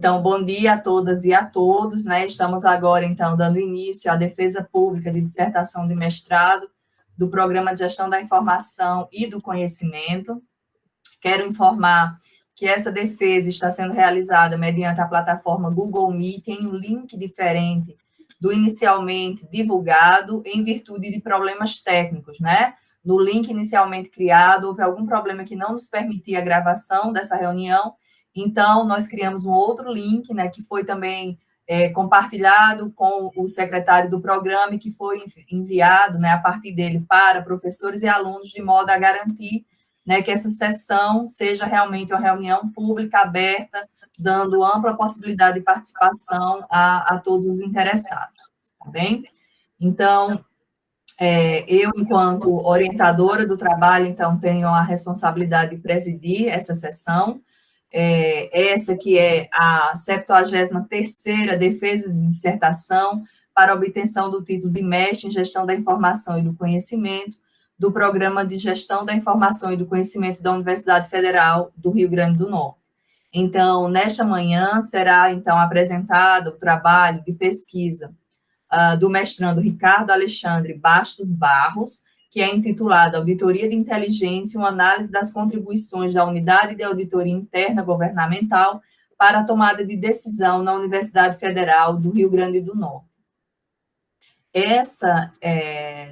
Então, bom dia a todas e a todos, né? Estamos agora, então, dando início à defesa pública de dissertação de mestrado do Programa de Gestão da Informação e do Conhecimento. Quero informar que essa defesa está sendo realizada mediante a plataforma Google Meet em um link diferente do inicialmente divulgado em virtude de problemas técnicos, né? No link inicialmente criado, houve algum problema que não nos permitia a gravação dessa reunião, então nós criamos um outro link, né, que foi também compartilhado com o secretário do programa e que foi enviado, né, a partir dele para professores e alunos, de modo a garantir, né, que essa sessão seja realmente uma reunião pública, aberta, dando ampla possibilidade de participação a todos os interessados, tá bem? Então, eu, enquanto orientadora do trabalho, então, tenho a responsabilidade de presidir essa sessão, essa que é a 73ª defesa de dissertação para obtenção do título de mestre em Gestão da Informação e do Conhecimento, do Programa de Gestão da Informação e do Conhecimento da Universidade Federal do Rio Grande do Norte. Então, nesta manhã, será, então, apresentado o trabalho de pesquisa do mestrando Ricardo Alexandre Bastos Barros, que é intitulado Auditoria de Inteligência, uma análise das contribuições da Unidade de Auditoria Interna Governamental para a tomada de decisão na Universidade Federal do Rio Grande do Norte. Essa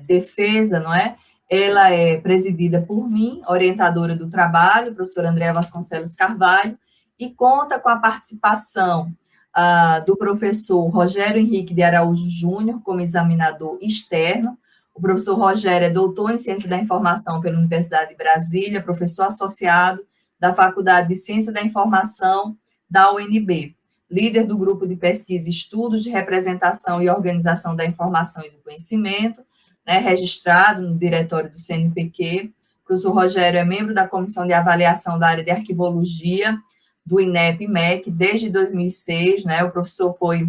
defesa, não é? Ela é presidida por mim, orientadora do trabalho, professora Andréa Vasconcelos Carvalho, e conta com a participação do professor Rogério Henrique de Araújo Júnior, como examinador externo. O professor Rogério é doutor em Ciência da Informação pela Universidade de Brasília, professor associado da Faculdade de Ciência da Informação da UNB, líder do grupo de pesquisa e estudos de representação e organização da informação e do conhecimento, né, registrado no diretório do CNPq. O professor Rogério é membro da Comissão de Avaliação da área de Arquivologia do INEP-MEC desde 2006, né? O professor foi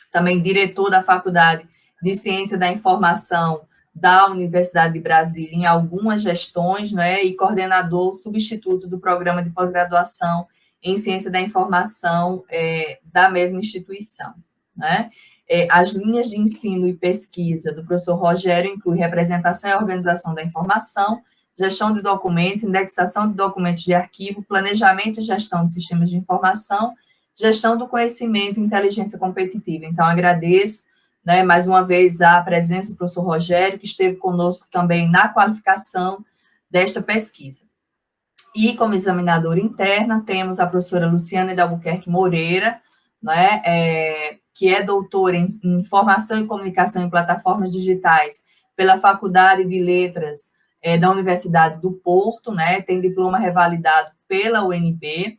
também diretor da Faculdade de Ciência da Informação da Universidade de Brasília em algumas gestões, né? E coordenador substituto do programa de pós-graduação em Ciência da Informação da mesma instituição, né? As linhas de ensino e pesquisa do professor Rogério incluem representação e organização da informação, gestão de documentos, indexação de documentos de arquivo, planejamento e gestão de sistemas de informação, gestão do conhecimento e inteligência competitiva. Então, agradeço, né, mais uma vez a presença do professor Rogério, que esteve conosco também na qualificação desta pesquisa. E, como examinadora interna, temos a professora Luciana de Albuquerque Moreira, né, que é doutora em Informação e Comunicação em Plataformas Digitais pela Faculdade de Letras da Universidade do Porto, né, tem diploma revalidado pela UNB,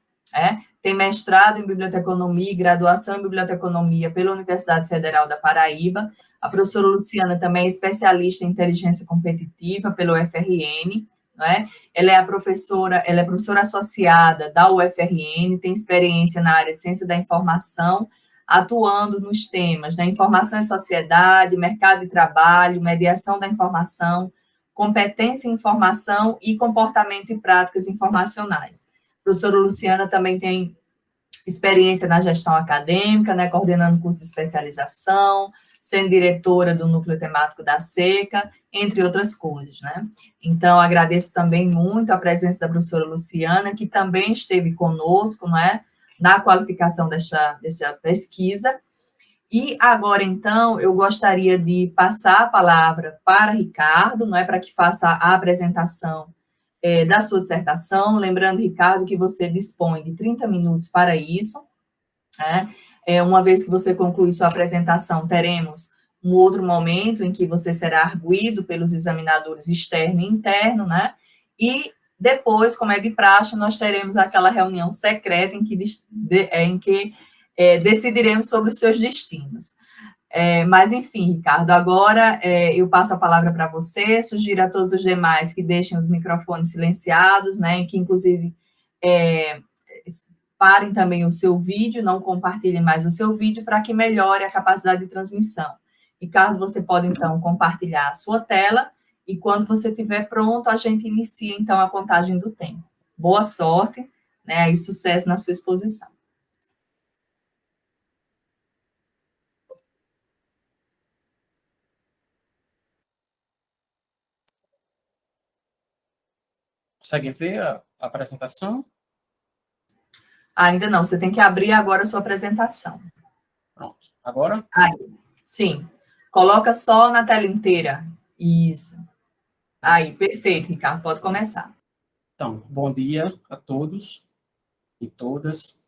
tem mestrado em Biblioteconomia e graduação em Biblioteconomia pela Universidade Federal da Paraíba. A professora Luciana também é especialista em inteligência competitiva pela UFRN, né? Ela é professora associada da UFRN, tem experiência na área de ciência da informação, atuando nos temas da informação e sociedade, mercado de trabalho, mediação da informação, competência em informação e comportamento e práticas informacionais. A professora Luciana também tem experiência na gestão acadêmica, né, coordenando curso de especialização, sendo diretora do núcleo temático da SECA, entre outras coisas, né? Então, agradeço também muito a presença da professora Luciana, que também esteve conosco, né, na qualificação dessa pesquisa. E agora, então, eu gostaria de passar a palavra para Ricardo, não é, para que faça a apresentação da sua dissertação. Lembrando, Ricardo, que você dispõe de 30 minutos para isso, né? Uma vez que você concluir sua apresentação, teremos um outro momento em que você será arguido pelos examinadores externo e interno, né? E depois, como é de praxe, nós teremos aquela reunião secreta em que decidiremos sobre os seus destinos. Mas, enfim, Ricardo, agora eu passo a palavra para você, sugiro a todos os demais que deixem os microfones silenciados, né, que, inclusive, parem também o seu vídeo, não compartilhem mais o seu vídeo, para que melhore a capacidade de transmissão. Ricardo, você pode, então, compartilhar a sua tela, e quando você estiver pronto, a gente inicia, então, a contagem do tempo. Boa sorte, né, e sucesso na sua exposição. Conseguem ver a apresentação? Ainda não, você tem que abrir agora a sua apresentação. Pronto. Agora? Aí, sim. Coloca só na tela inteira. Isso. Aí, perfeito, Ricardo, pode começar. Então, bom dia a todos e todas,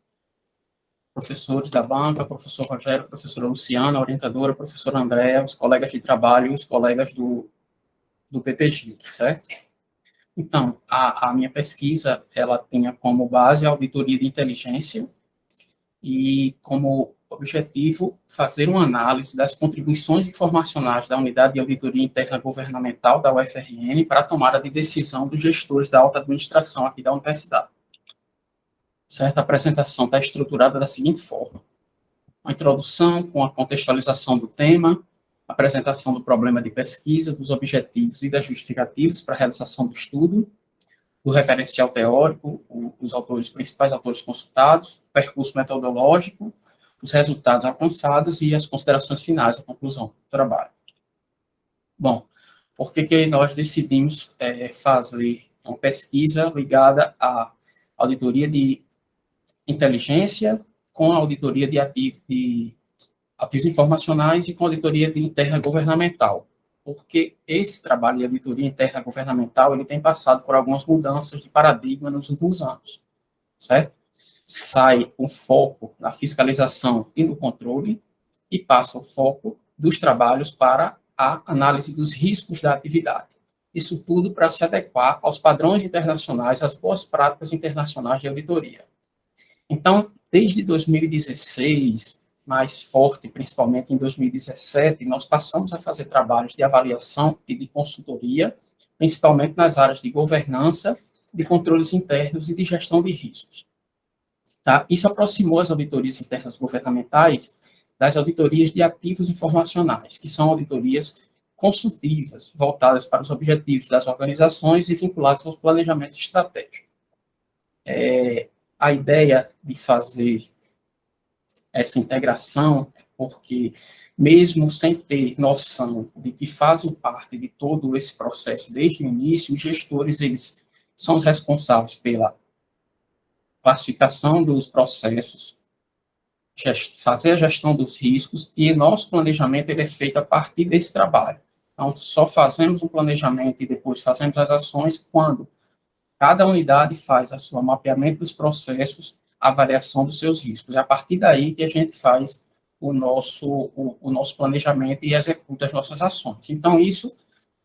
professores da banca, professor Rogério, professora Luciana, orientadora, professora Andréa, os colegas de trabalho e os colegas do PPG, certo? Então, a minha pesquisa, ela tinha como base a auditoria de inteligência e como objetivo fazer uma análise das contribuições informacionais da Unidade de Auditoria Interna Governamental da UFRN para a tomada de decisão dos gestores da alta administração aqui da universidade. Certo? A apresentação está estruturada da seguinte forma: uma introdução com a contextualização do tema, apresentação do problema de pesquisa, dos objetivos e das justificativas para a realização do estudo, do referencial teórico, os principais autores consultados, o percurso metodológico, os resultados alcançados e as considerações finais, a conclusão do trabalho. Bom, por que nós decidimos fazer uma pesquisa ligada à auditoria de inteligência com a auditoria de ativos informacionais e com a auditoria de interna governamental? Porque esse trabalho de auditoria interna governamental, ele tem passado por algumas mudanças de paradigma nos últimos anos, certo? Sai o foco na fiscalização e no controle e passa o foco dos trabalhos para a análise dos riscos da atividade. Isso tudo para se adequar aos padrões internacionais, às boas práticas internacionais de auditoria. Então, desde 2016, mais forte, principalmente em 2017, nós passamos a fazer trabalhos de avaliação e de consultoria, principalmente nas áreas de governança, de controles internos e de gestão de riscos. Tá? Isso aproximou as auditorias internas governamentais das auditorias de ativos informacionais, que são auditorias consultivas, voltadas para os objetivos das organizações e vinculadas aos planejamentos estratégicos. A ideia de fazer essa integração é porque, mesmo sem ter noção de que fazem parte de todo esse processo desde o início, os gestores, eles são os responsáveis pela classificação dos processos, fazer a gestão dos riscos, e nosso planejamento ele é feito a partir desse trabalho. Então, só fazemos um planejamento e depois fazemos as ações quando cada unidade faz o seu mapeamento dos processos, a avaliação dos seus riscos. É a partir daí que a gente faz o nosso planejamento e executa as nossas ações. Então, isso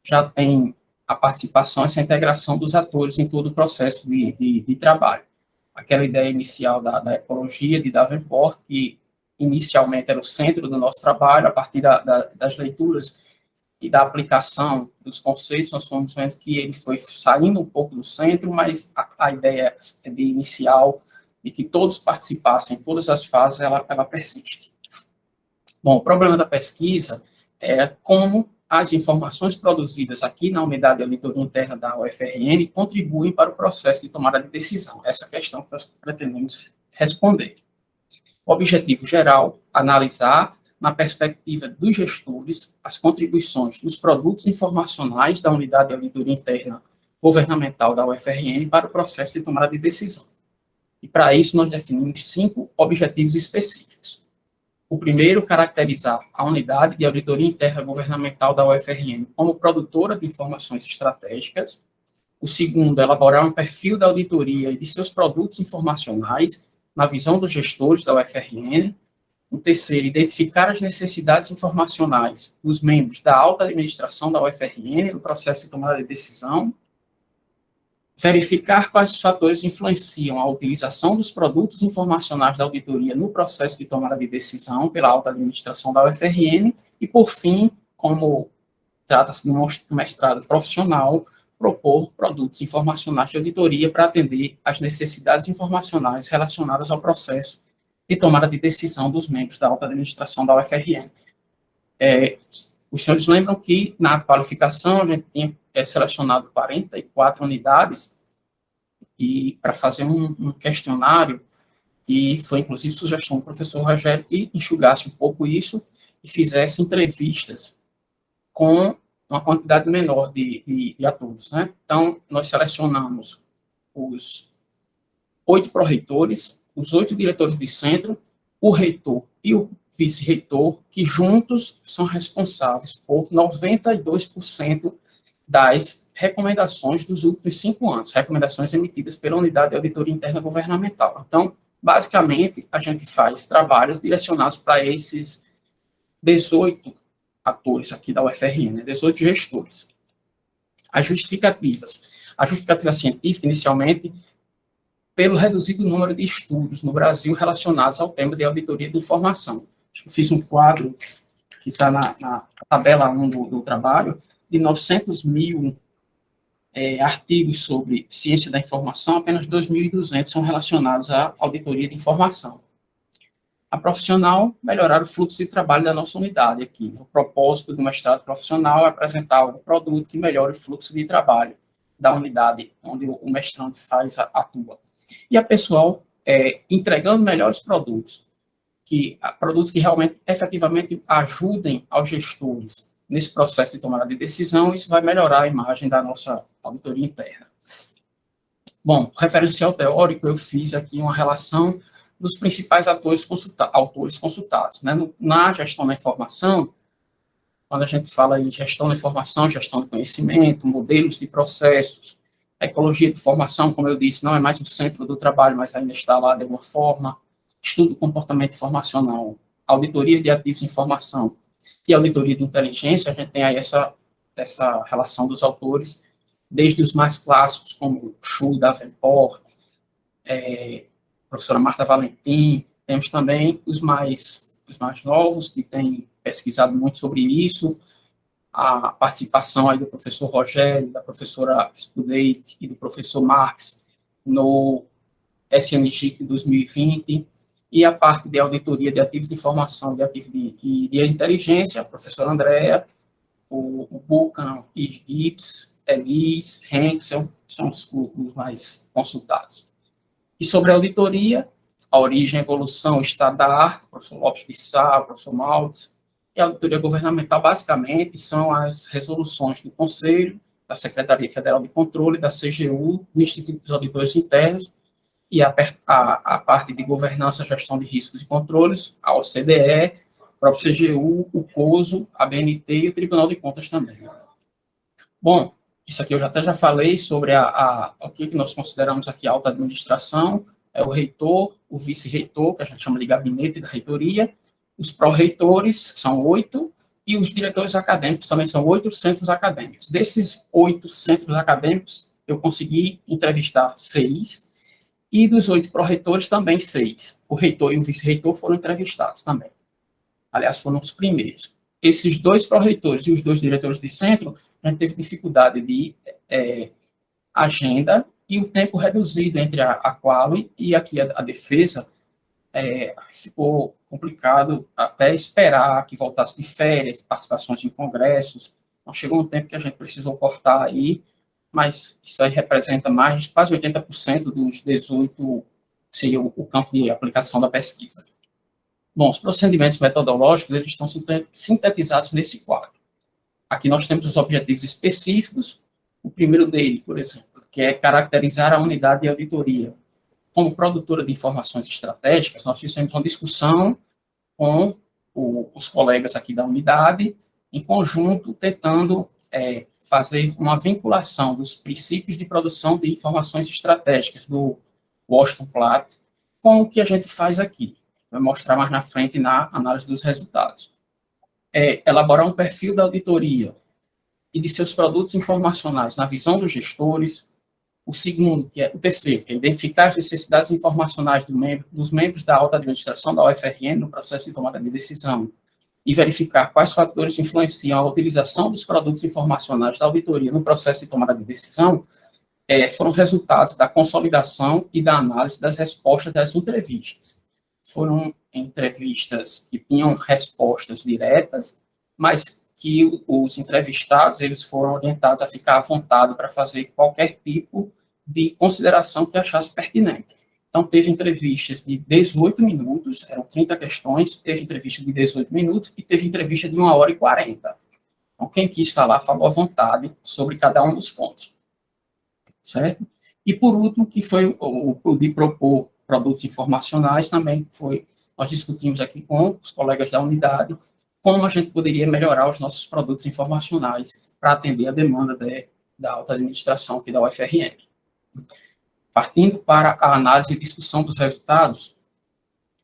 já tem a participação, essa integração dos atores em todo o processo de trabalho. Aquela ideia inicial da ecologia de Davenport, que inicialmente era o centro do nosso trabalho, a partir das leituras e da aplicação dos conceitos, nós fomos vendo que ele foi saindo um pouco do centro, mas a ideia de inicial de que todos participassem em todas as fases, ela persiste. Bom, o problema da pesquisa é como as informações produzidas aqui na unidade de auditoria interna da UFRN contribuem para o processo de tomada de decisão. Essa é a questão que nós pretendemos responder. O objetivo geral, analisar, na perspectiva dos gestores, as contribuições dos produtos informacionais da unidade de auditoria interna governamental da UFRN para o processo de tomada de decisão. E, para isso, nós definimos 5 objetivos específicos. O primeiro, caracterizar a unidade de auditoria interna governamental da UFRN como produtora de informações estratégicas. O segundo, elaborar um perfil da auditoria e de seus produtos informacionais na visão dos gestores da UFRN. O terceiro, identificar as necessidades informacionais dos membros da alta administração da UFRN no processo de tomada de decisão. Verificar quais os fatores influenciam a utilização dos produtos informacionais da auditoria no processo de tomada de decisão pela alta administração da UFRN. E, por fim, como trata-se de um mestrado profissional, propor produtos informacionais de auditoria para atender às necessidades informacionais relacionadas ao processo de tomada de decisão dos membros da alta administração da UFRN. Os senhores lembram que, na qualificação, a gente tinha selecionado 44 unidades e para fazer um questionário, e foi, inclusive, sugestão do professor Rogério que enxugasse um pouco isso e fizesse entrevistas com uma quantidade menor de atores, né? Então, nós selecionamos os 8 pró-reitores, os 8 diretores de centro, o reitor e o vice-reitor, que juntos são responsáveis por 92% das recomendações dos últimos 5 anos, recomendações emitidas pela Unidade de Auditoria Interna Governamental. Então, basicamente, a gente faz trabalhos direcionados para esses 18 atores aqui da UFRN, né, 18 gestores. As justificativas. A justificativa científica, inicialmente, pelo reduzido número de estudos no Brasil relacionados ao tema de auditoria de informação. Eu fiz um quadro que está na tabela 1 do trabalho, de 900 mil artigos sobre ciência da informação, apenas 2.200 são relacionados à auditoria de informação. A profissional, melhorar o fluxo de trabalho da nossa unidade aqui. O propósito do mestrado profissional é apresentar um produto que melhore o fluxo de trabalho da unidade onde o mestrando atua. E a pessoal, entregando melhores produtos que realmente, efetivamente, ajudem aos gestores nesse processo de tomada de decisão, isso vai melhorar a imagem da nossa auditoria interna. Bom, referencial teórico, eu fiz aqui uma relação dos principais autores consultados. Né? Na gestão da informação, quando a gente fala em gestão da informação, gestão do conhecimento, modelos de processos, a ecologia de informação, como eu disse, não é mais o centro do trabalho, mas ainda está lá de alguma forma, estudo do comportamento informacional, auditoria de ativos de informação e auditoria de inteligência, a gente tem aí essa relação dos autores, desde os mais clássicos, como Chu, Davenport, professora Marta Valentim, temos também os mais novos, que têm pesquisado muito sobre isso, a participação aí do professor Rogério, da professora Spudeit e do professor Marx no SNGIC 2020, e a parte de auditoria de ativos de informação e de inteligência, a professora Andrea, o Buchan, Yves Gibbs, Elis, Henksel, são os mais consultados. E sobre a auditoria, a origem, a evolução, o estado da arte, o professor Lopes de Sá, o professor Maltz, e a auditoria governamental, basicamente, são as resoluções do Conselho, da Secretaria Federal de Controle, da CGU, do Instituto dos Auditores Internos, e a parte de governança, gestão de riscos e controles, a OCDE, o próprio CGU, o COSO, a BNT e o Tribunal de Contas também. Bom, isso aqui eu até já falei sobre o que nós consideramos aqui a alta administração, é o reitor, o vice-reitor, que a gente chama de gabinete da reitoria, os pró-reitores, que são 8, e os diretores acadêmicos também são 8 centros acadêmicos. Desses 8 centros acadêmicos, eu consegui entrevistar 6, e dos 8 pró-reitores também 6. O reitor e o vice-reitor foram entrevistados também. Aliás, foram os primeiros. Esses 2 pró-reitores e os 2 diretores de centro, a gente teve dificuldade de agenda e o tempo reduzido entre a quali e aqui a defesa, ficou complicado até esperar que voltasse de férias, participações em congressos. Então, chegou um tempo que a gente precisou cortar aí, mas isso aí representa mais de quase 80% dos 18, seria o campo de aplicação da pesquisa. Bom, os procedimentos metodológicos, eles estão sintetizados nesse quadro. Aqui nós temos os objetivos específicos, o primeiro deles, por exemplo, que é caracterizar a unidade de auditoria. Como produtora de informações estratégicas, nós fizemos uma discussão com os colegas aqui da unidade, em conjunto, tentando fazer uma vinculação dos princípios de produção de informações estratégicas do Washington Platt com o que a gente faz aqui. Vai mostrar mais na frente na análise dos resultados. Elaborar um perfil da auditoria e de seus produtos informacionais na visão dos gestores. O segundo, o terceiro, que é identificar as necessidades informacionais dos membros da alta administração da UFRN no processo de tomada de decisão e verificar quais fatores influenciam a utilização dos produtos informacionais da auditoria no processo de tomada de decisão, foram resultados da consolidação e da análise das respostas das entrevistas. Foram entrevistas que tinham respostas diretas, mas que os entrevistados eles foram orientados a ficar à vontade para fazer qualquer tipo de consideração que achasse pertinente. Então, teve entrevistas de 18 minutos, eram 30 questões, teve entrevista de 18 minutos e teve entrevista de 1 hora e 40. Então, quem quis falar, falou à vontade sobre cada um dos pontos, certo? E, por último, que foi o de propor produtos informacionais, também foi, nós discutimos aqui com os colegas da unidade, como a gente poderia melhorar os nossos produtos informacionais para atender a demanda da alta administração aqui da UFRN. Partindo para a análise e discussão dos resultados,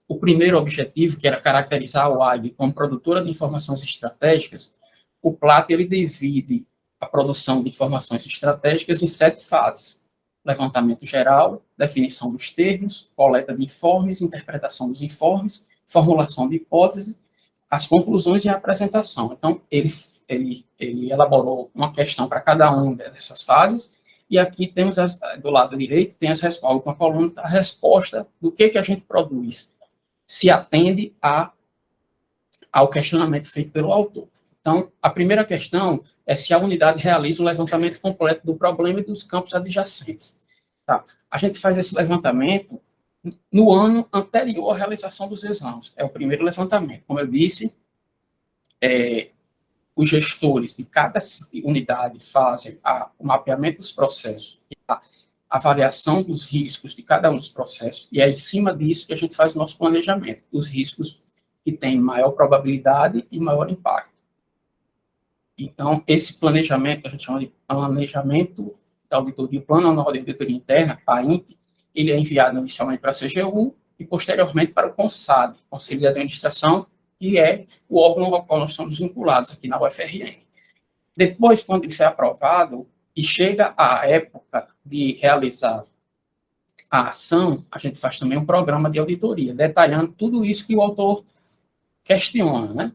o primeiro objetivo, que era caracterizar a UAG como produtora de informações estratégicas, o PLAT ele divide a produção de informações estratégicas em 7 fases: levantamento geral, definição dos termos, coleta de informes, interpretação dos informes, formulação de hipóteses, as conclusões e a apresentação. Então, ele elaborou uma questão para cada uma dessas fases, e aqui temos, do lado direito, tem as respostas, uma coluna da resposta do que a gente produz, se atende ao questionamento feito pelo autor. Então, a primeira questão é se a unidade realiza um levantamento completo do problema e dos campos adjacentes. Tá? A gente faz esse levantamento no ano anterior à realização dos exames. É o primeiro levantamento. Como eu disse, os gestores de cada unidade fazem o mapeamento dos processos, a avaliação dos riscos de cada um dos processos, e é em cima disso que a gente faz o nosso planejamento, os riscos que têm maior probabilidade e maior impacto. Então, esse planejamento, que a gente chama de planejamento da auditoria, Plano Anual de Auditoria Interna, PAINT, ele é enviado inicialmente para a CGU e, posteriormente, para o CONSAD, Conselho de Administração, que é o órgão ao qual nós somos vinculados aqui na UFRN. Depois, quando ele é aprovado e chega a época de realizar a ação, a gente faz também um programa de auditoria, detalhando tudo isso que o autor questiona, né?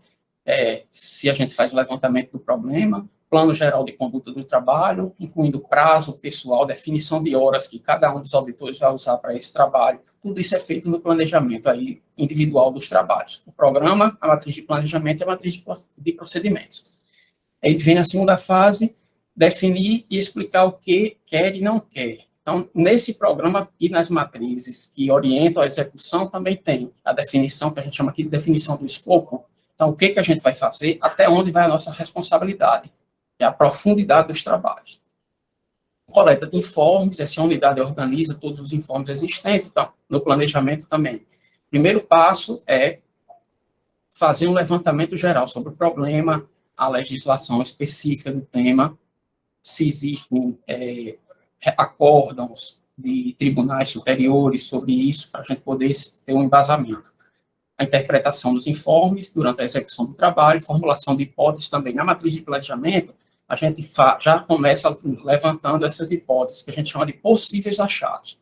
Se a gente faz o levantamento do problema, plano geral de conduta do trabalho, incluindo prazo, pessoal, definição de horas que cada um dos auditores vai usar para esse trabalho. Tudo isso é feito no planejamento aí individual dos trabalhos. O programa, a matriz de planejamento e a matriz de procedimentos. Aí vem a segunda fase, definir e explicar o que quer e não quer. Então, nesse programa e nas matrizes que orientam a execução, também tem a definição, que a gente chama aqui de definição do escopo. Então, o que a gente vai fazer, até onde vai a nossa responsabilidade, é a profundidade dos trabalhos. Coleta de informes, essa unidade organiza todos os informes existentes, então, no planejamento também. O primeiro passo é fazer um levantamento geral sobre o problema, a legislação específica do tema, se existem acórdãos de tribunais superiores sobre isso, para a gente poder ter um embasamento. A interpretação dos informes durante a execução do trabalho, formulação de hipóteses também. Na matriz de planejamento, a gente já começa levantando essas hipóteses, que a gente chama de possíveis achados,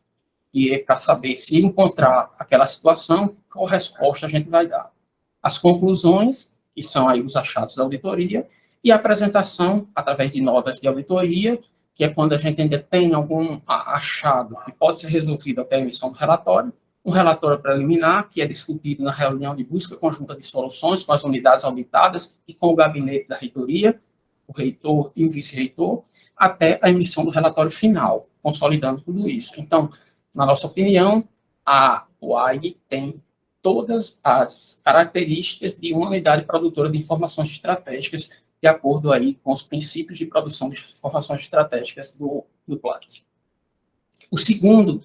e é para saber se encontrar aquela situação, qual resposta a gente vai dar. As conclusões, que são aí os achados da auditoria, e a apresentação, através de notas de auditoria, que é quando a gente ainda tem algum achado que pode ser resolvido até a emissão do relatório, um relatório preliminar, que é discutido na reunião de busca conjunta de soluções com as unidades auditadas e com o gabinete da reitoria, o reitor e o vice-reitor, até a emissão do relatório final, consolidando tudo isso. Então, na nossa opinião, a UAG tem todas as características de uma unidade produtora de informações estratégicas, de acordo aí com os princípios de produção de informações estratégicas do PLAT. O segundo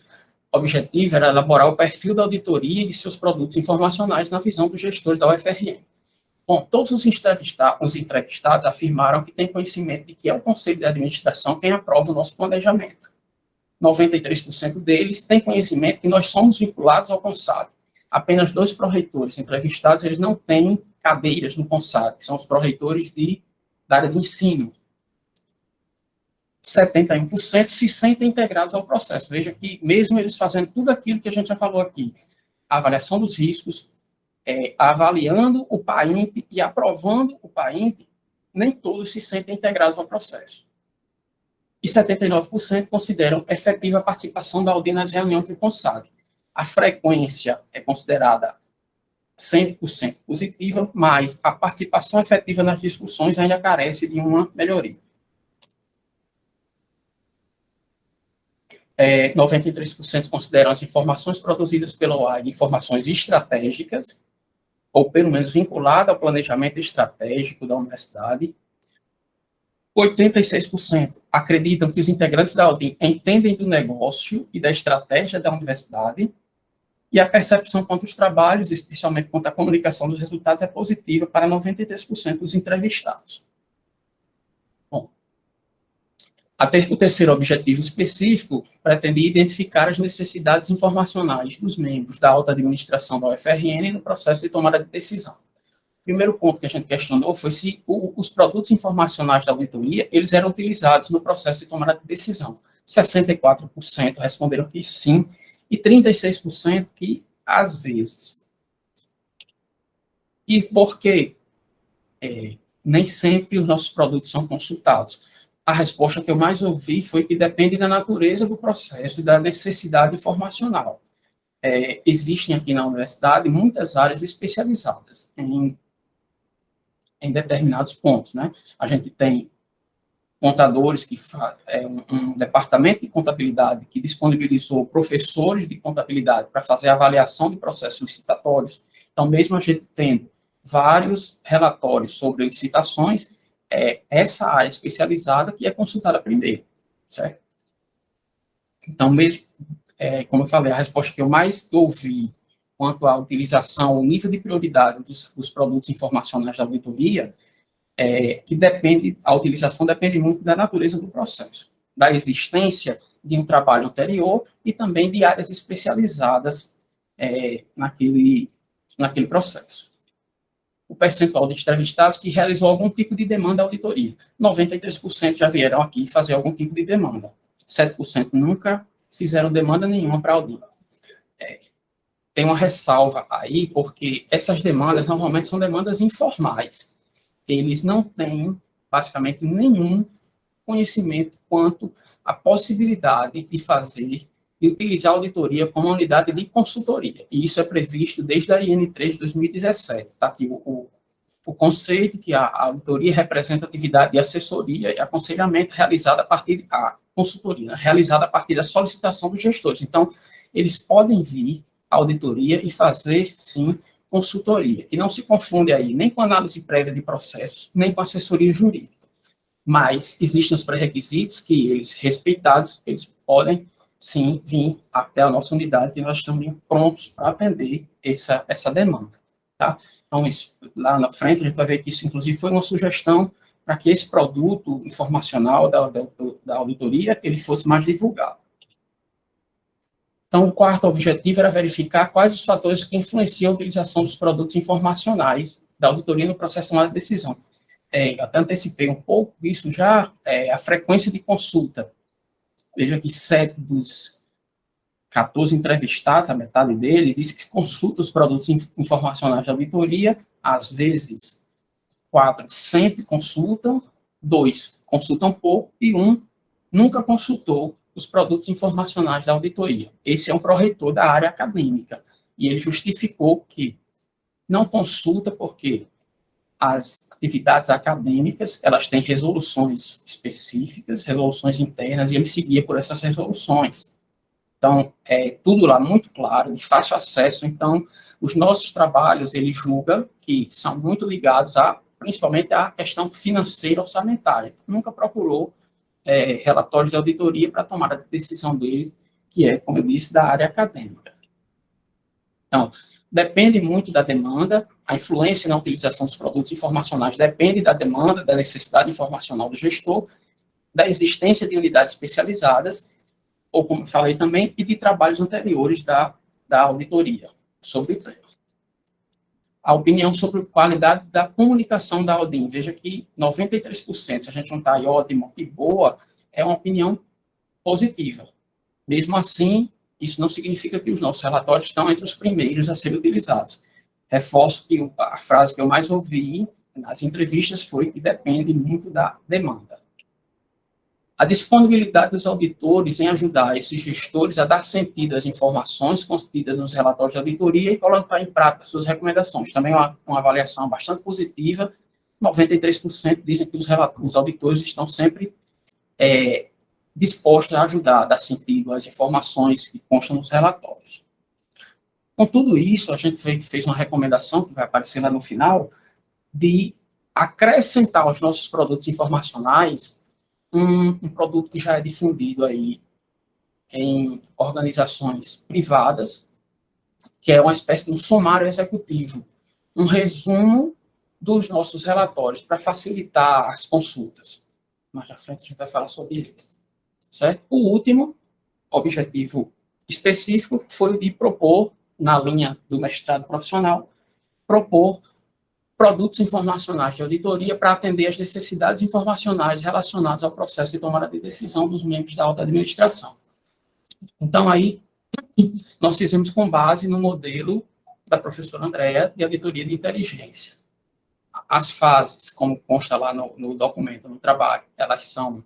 objetivo era elaborar o perfil da auditoria e de seus produtos informacionais na visão dos gestores da UFRN. Bom, todos os entrevistados afirmaram que têm conhecimento de que é o Conselho de Administração quem aprova o nosso planejamento. 93% deles têm conhecimento que nós somos vinculados ao CONSAD. Apenas 2 pró-reitores entrevistados, eles não têm cadeiras no CONSAD, que são os pró-reitores da área de ensino. 71% se sentem integrados ao processo. Veja que, mesmo eles fazendo tudo aquilo que a gente já falou aqui, a avaliação dos riscos, avaliando o PAINT e aprovando o PAINT, nem todos se sentem integrados ao processo. E 79% consideram efetiva a participação da Audi nas reuniões do CONSAD. A frequência é considerada 100% positiva, mas a participação efetiva nas discussões ainda carece de uma melhoria. 93% consideram as informações produzidas pela UAG informações estratégicas, ou pelo menos vinculadas ao planejamento estratégico da universidade. 86% acreditam que os integrantes da Odin entendem do negócio e da estratégia da universidade, e a percepção quanto aos trabalhos, especialmente quanto à comunicação dos resultados, é positiva para 93% dos entrevistados. Bom, o terceiro objetivo específico pretendia identificar as necessidades informacionais dos membros da alta administração da UFRN no processo de tomada de decisão. O primeiro ponto que a gente questionou foi se os produtos informacionais da auditoria eles eram utilizados no processo de tomada de decisão. 64% responderam que sim, e 36% que às vezes. E por quê? Nem sempre os nossos produtos são consultados. A resposta que eu mais ouvi foi que depende da natureza do processo e da necessidade informacional. Existem aqui na universidade muitas áreas especializadas em determinados pontos, né? A gente tem contadores que um departamento de contabilidade que disponibilizou professores de contabilidade para fazer avaliação de processos licitatórios. Então, mesmo a gente tendo vários relatórios sobre licitações, essa área especializada que é consultada primeiro, certo? Então, mesmo, como eu falei, a resposta que eu mais ouvi quanto à utilização, o nível de prioridade dos produtos informacionais da auditoria, que a utilização depende muito da natureza do processo, da existência de um trabalho anterior e também de áreas especializadas naquele processo. O percentual de entrevistados que realizou algum tipo de demanda à auditoria. 93% já vieram aqui fazer algum tipo de demanda. 7% nunca fizeram demanda nenhuma para a auditoria. Tem uma ressalva aí, porque essas demandas normalmente são demandas informais. Eles não têm, basicamente, nenhum conhecimento quanto à possibilidade de utilizar a auditoria como unidade de consultoria. E isso é previsto desde a IN3 de 2017. Está aqui o conceito que a auditoria representa atividade de assessoria e aconselhamento realizada a partir da consultoria, né, realizada a partir da solicitação dos gestores. Então, eles podem vir à auditoria e fazer, sim, consultoria, que não se confunde aí nem com análise prévia de processos, nem com assessoria jurídica. Mas existem os pré-requisitos que eles, respeitados, eles podem, sim, vir até a nossa unidade, que nós estamos prontos para atender essa demanda. Tá? Então, lá na frente, a gente vai ver que isso, inclusive, foi uma sugestão para que esse produto informacional da auditoria ele fosse mais divulgado. Então, o quarto objetivo era verificar quais os fatores que influenciam a utilização dos produtos informacionais da auditoria no processo de tomada de decisão. Até antecipei um pouco isso já, a frequência de consulta. Veja que 7 dos 14 entrevistados, a metade dele, disse que consulta os produtos informacionais da auditoria, às vezes 4 sempre consultam, 2 consultam pouco e 1 nunca consultou os produtos informacionais da auditoria. Esse é um pró-reitor da área acadêmica, e ele justificou que não consulta porque as atividades acadêmicas, elas têm resoluções específicas, resoluções internas, e ele seguia por essas resoluções. Então, tudo lá muito claro, de fácil acesso. Então, os nossos trabalhos, ele julga que são muito ligados principalmente à questão financeira orçamentária. Nunca procurou relatórios de auditoria para tomar a decisão deles, que é, como eu disse, da área acadêmica. Então, depende muito da demanda, a influência na utilização dos produtos informacionais depende da demanda, da necessidade informacional do gestor, da existência de unidades especializadas, ou, como eu falei também, e de trabalhos anteriores da auditoria sobre o tema. A opinião sobre a qualidade da comunicação da Audin. Veja que 93%, se a gente juntar aí ótimo e boa, é uma opinião positiva. Mesmo assim, isso não significa que os nossos relatórios estão entre os primeiros a serem utilizados. Reforço que a frase que eu mais ouvi nas entrevistas foi que depende muito da demanda. A disponibilidade dos auditores em ajudar esses gestores a dar sentido às informações contidas nos relatórios de auditoria e colocar em prática suas recomendações. Também é uma avaliação bastante positiva. 93% dizem que os auditores estão sempre dispostos a ajudar a dar sentido às informações que constam nos relatórios. Com tudo isso, a gente fez uma recomendação, que vai aparecer lá no final, de acrescentar aos nossos produtos informacionais um produto que já é difundido aí em organizações privadas, que é uma espécie de um sumário executivo, um resumo dos nossos relatórios para facilitar as consultas. Mais à frente a gente vai falar sobre isso, certo? O último objetivo específico foi o de propor, na linha do mestrado profissional, propor produtos informacionais de auditoria para atender às necessidades informacionais relacionadas ao processo de tomada de decisão dos membros da alta administração. Então, aí, nós fizemos com base no modelo da professora Andréa de auditoria de inteligência. As fases, como consta lá no documento, no trabalho, elas são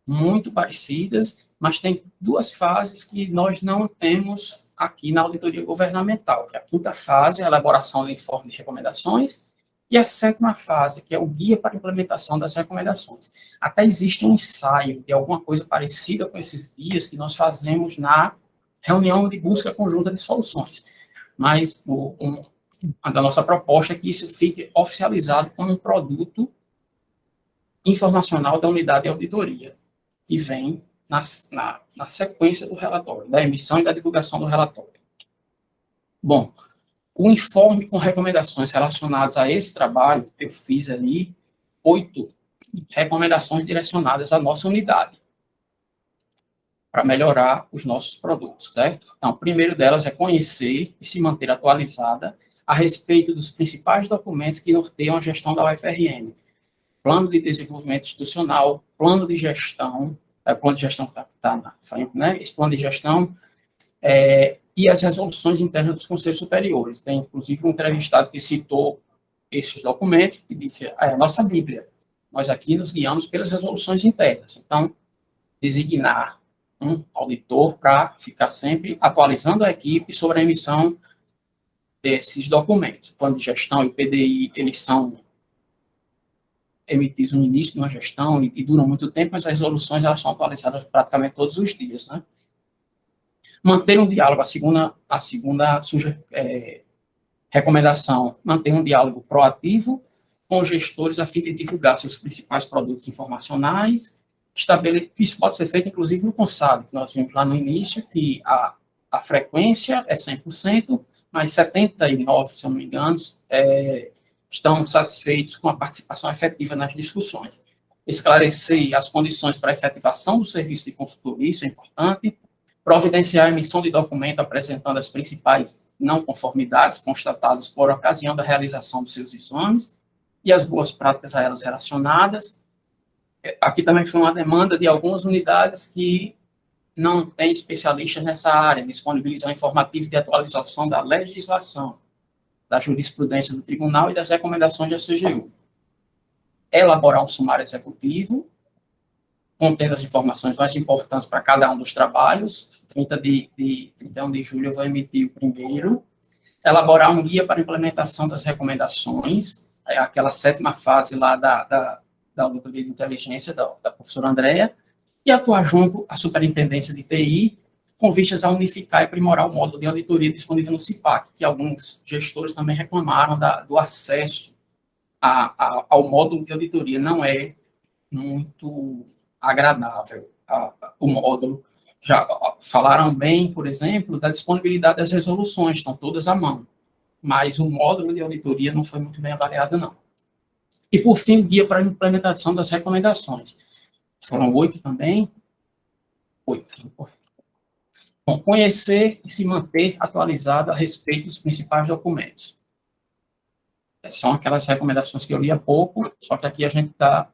muito parecidas, mas tem duas fases que nós não temos aqui na auditoria governamental, que é a quinta fase, a elaboração do informe de recomendações, e a sétima fase, que é o guia para a implementação das recomendações. Até existe um ensaio de alguma coisa parecida com esses guias que nós fazemos na reunião de busca conjunta de soluções. Mas a nossa proposta é que isso fique oficializado como um produto informacional da unidade de auditoria, que vem na sequência do relatório, da emissão e da divulgação do relatório. Bom, o informe com recomendações relacionadas a esse trabalho, eu fiz ali 8 recomendações direcionadas à nossa unidade, para melhorar os nossos produtos, certo? Então, o primeiro delas é conhecer e se manter atualizada a respeito dos principais documentos que norteiam a gestão da UFRN. Plano de desenvolvimento institucional, plano de gestão, o plano de gestão que está na frente, né? Esse plano de gestão e as resoluções internas dos conselhos superiores. Tem, inclusive, um entrevistado que citou esses documentos e disse, a nossa Bíblia, nós aqui nos guiamos pelas resoluções internas. Então, designar um auditor para ficar sempre atualizando a equipe sobre a emissão desses documentos. O plano de gestão e o PDI, eles são emitidos no início de uma gestão e duram muito tempo, mas as resoluções elas são atualizadas praticamente todos os dias, né? Manter um diálogo, a segunda recomendação, manter um diálogo proativo com os gestores a fim de divulgar seus principais produtos informacionais. Isso pode ser feito, inclusive, no CONSAB, que nós vimos lá no início, que a frequência é 100%, mas 79%, se eu não me engano, estão satisfeitos com a participação efetiva nas discussões. Esclarecer as condições para a efetivação do serviço de consultoria, isso é importante. Providenciar a emissão de documento apresentando as principais não conformidades constatadas por ocasião da realização dos seus exames e as boas práticas a elas relacionadas. Aqui também foi uma demanda de algumas unidades que não têm especialistas nessa área, disponibilizar informativo de atualização da legislação, da jurisprudência do tribunal e das recomendações da CGU. Elaborar um sumário executivo, contendo as informações mais importantes para cada um dos trabalhos. 31 de julho eu vou emitir o primeiro. Elaborar um guia para implementação das recomendações, aquela sétima fase lá da auditoria de inteligência da professora Andréa, e atuar junto à superintendência de TI, com vistas a unificar e aprimorar o módulo de auditoria disponível no CIPAC, que alguns gestores também reclamaram do acesso ao módulo de auditoria. Não é muito agradável o módulo. Já falaram bem, por exemplo, da disponibilidade das resoluções, estão todas à mão, mas o módulo de auditoria não foi muito bem avaliado, não. E, por fim, o guia para a implementação das recomendações. Foram 8 também. 8. Bom, conhecer e se manter atualizado a respeito dos principais documentos. São aquelas recomendações que eu li há pouco, só que aqui a gente está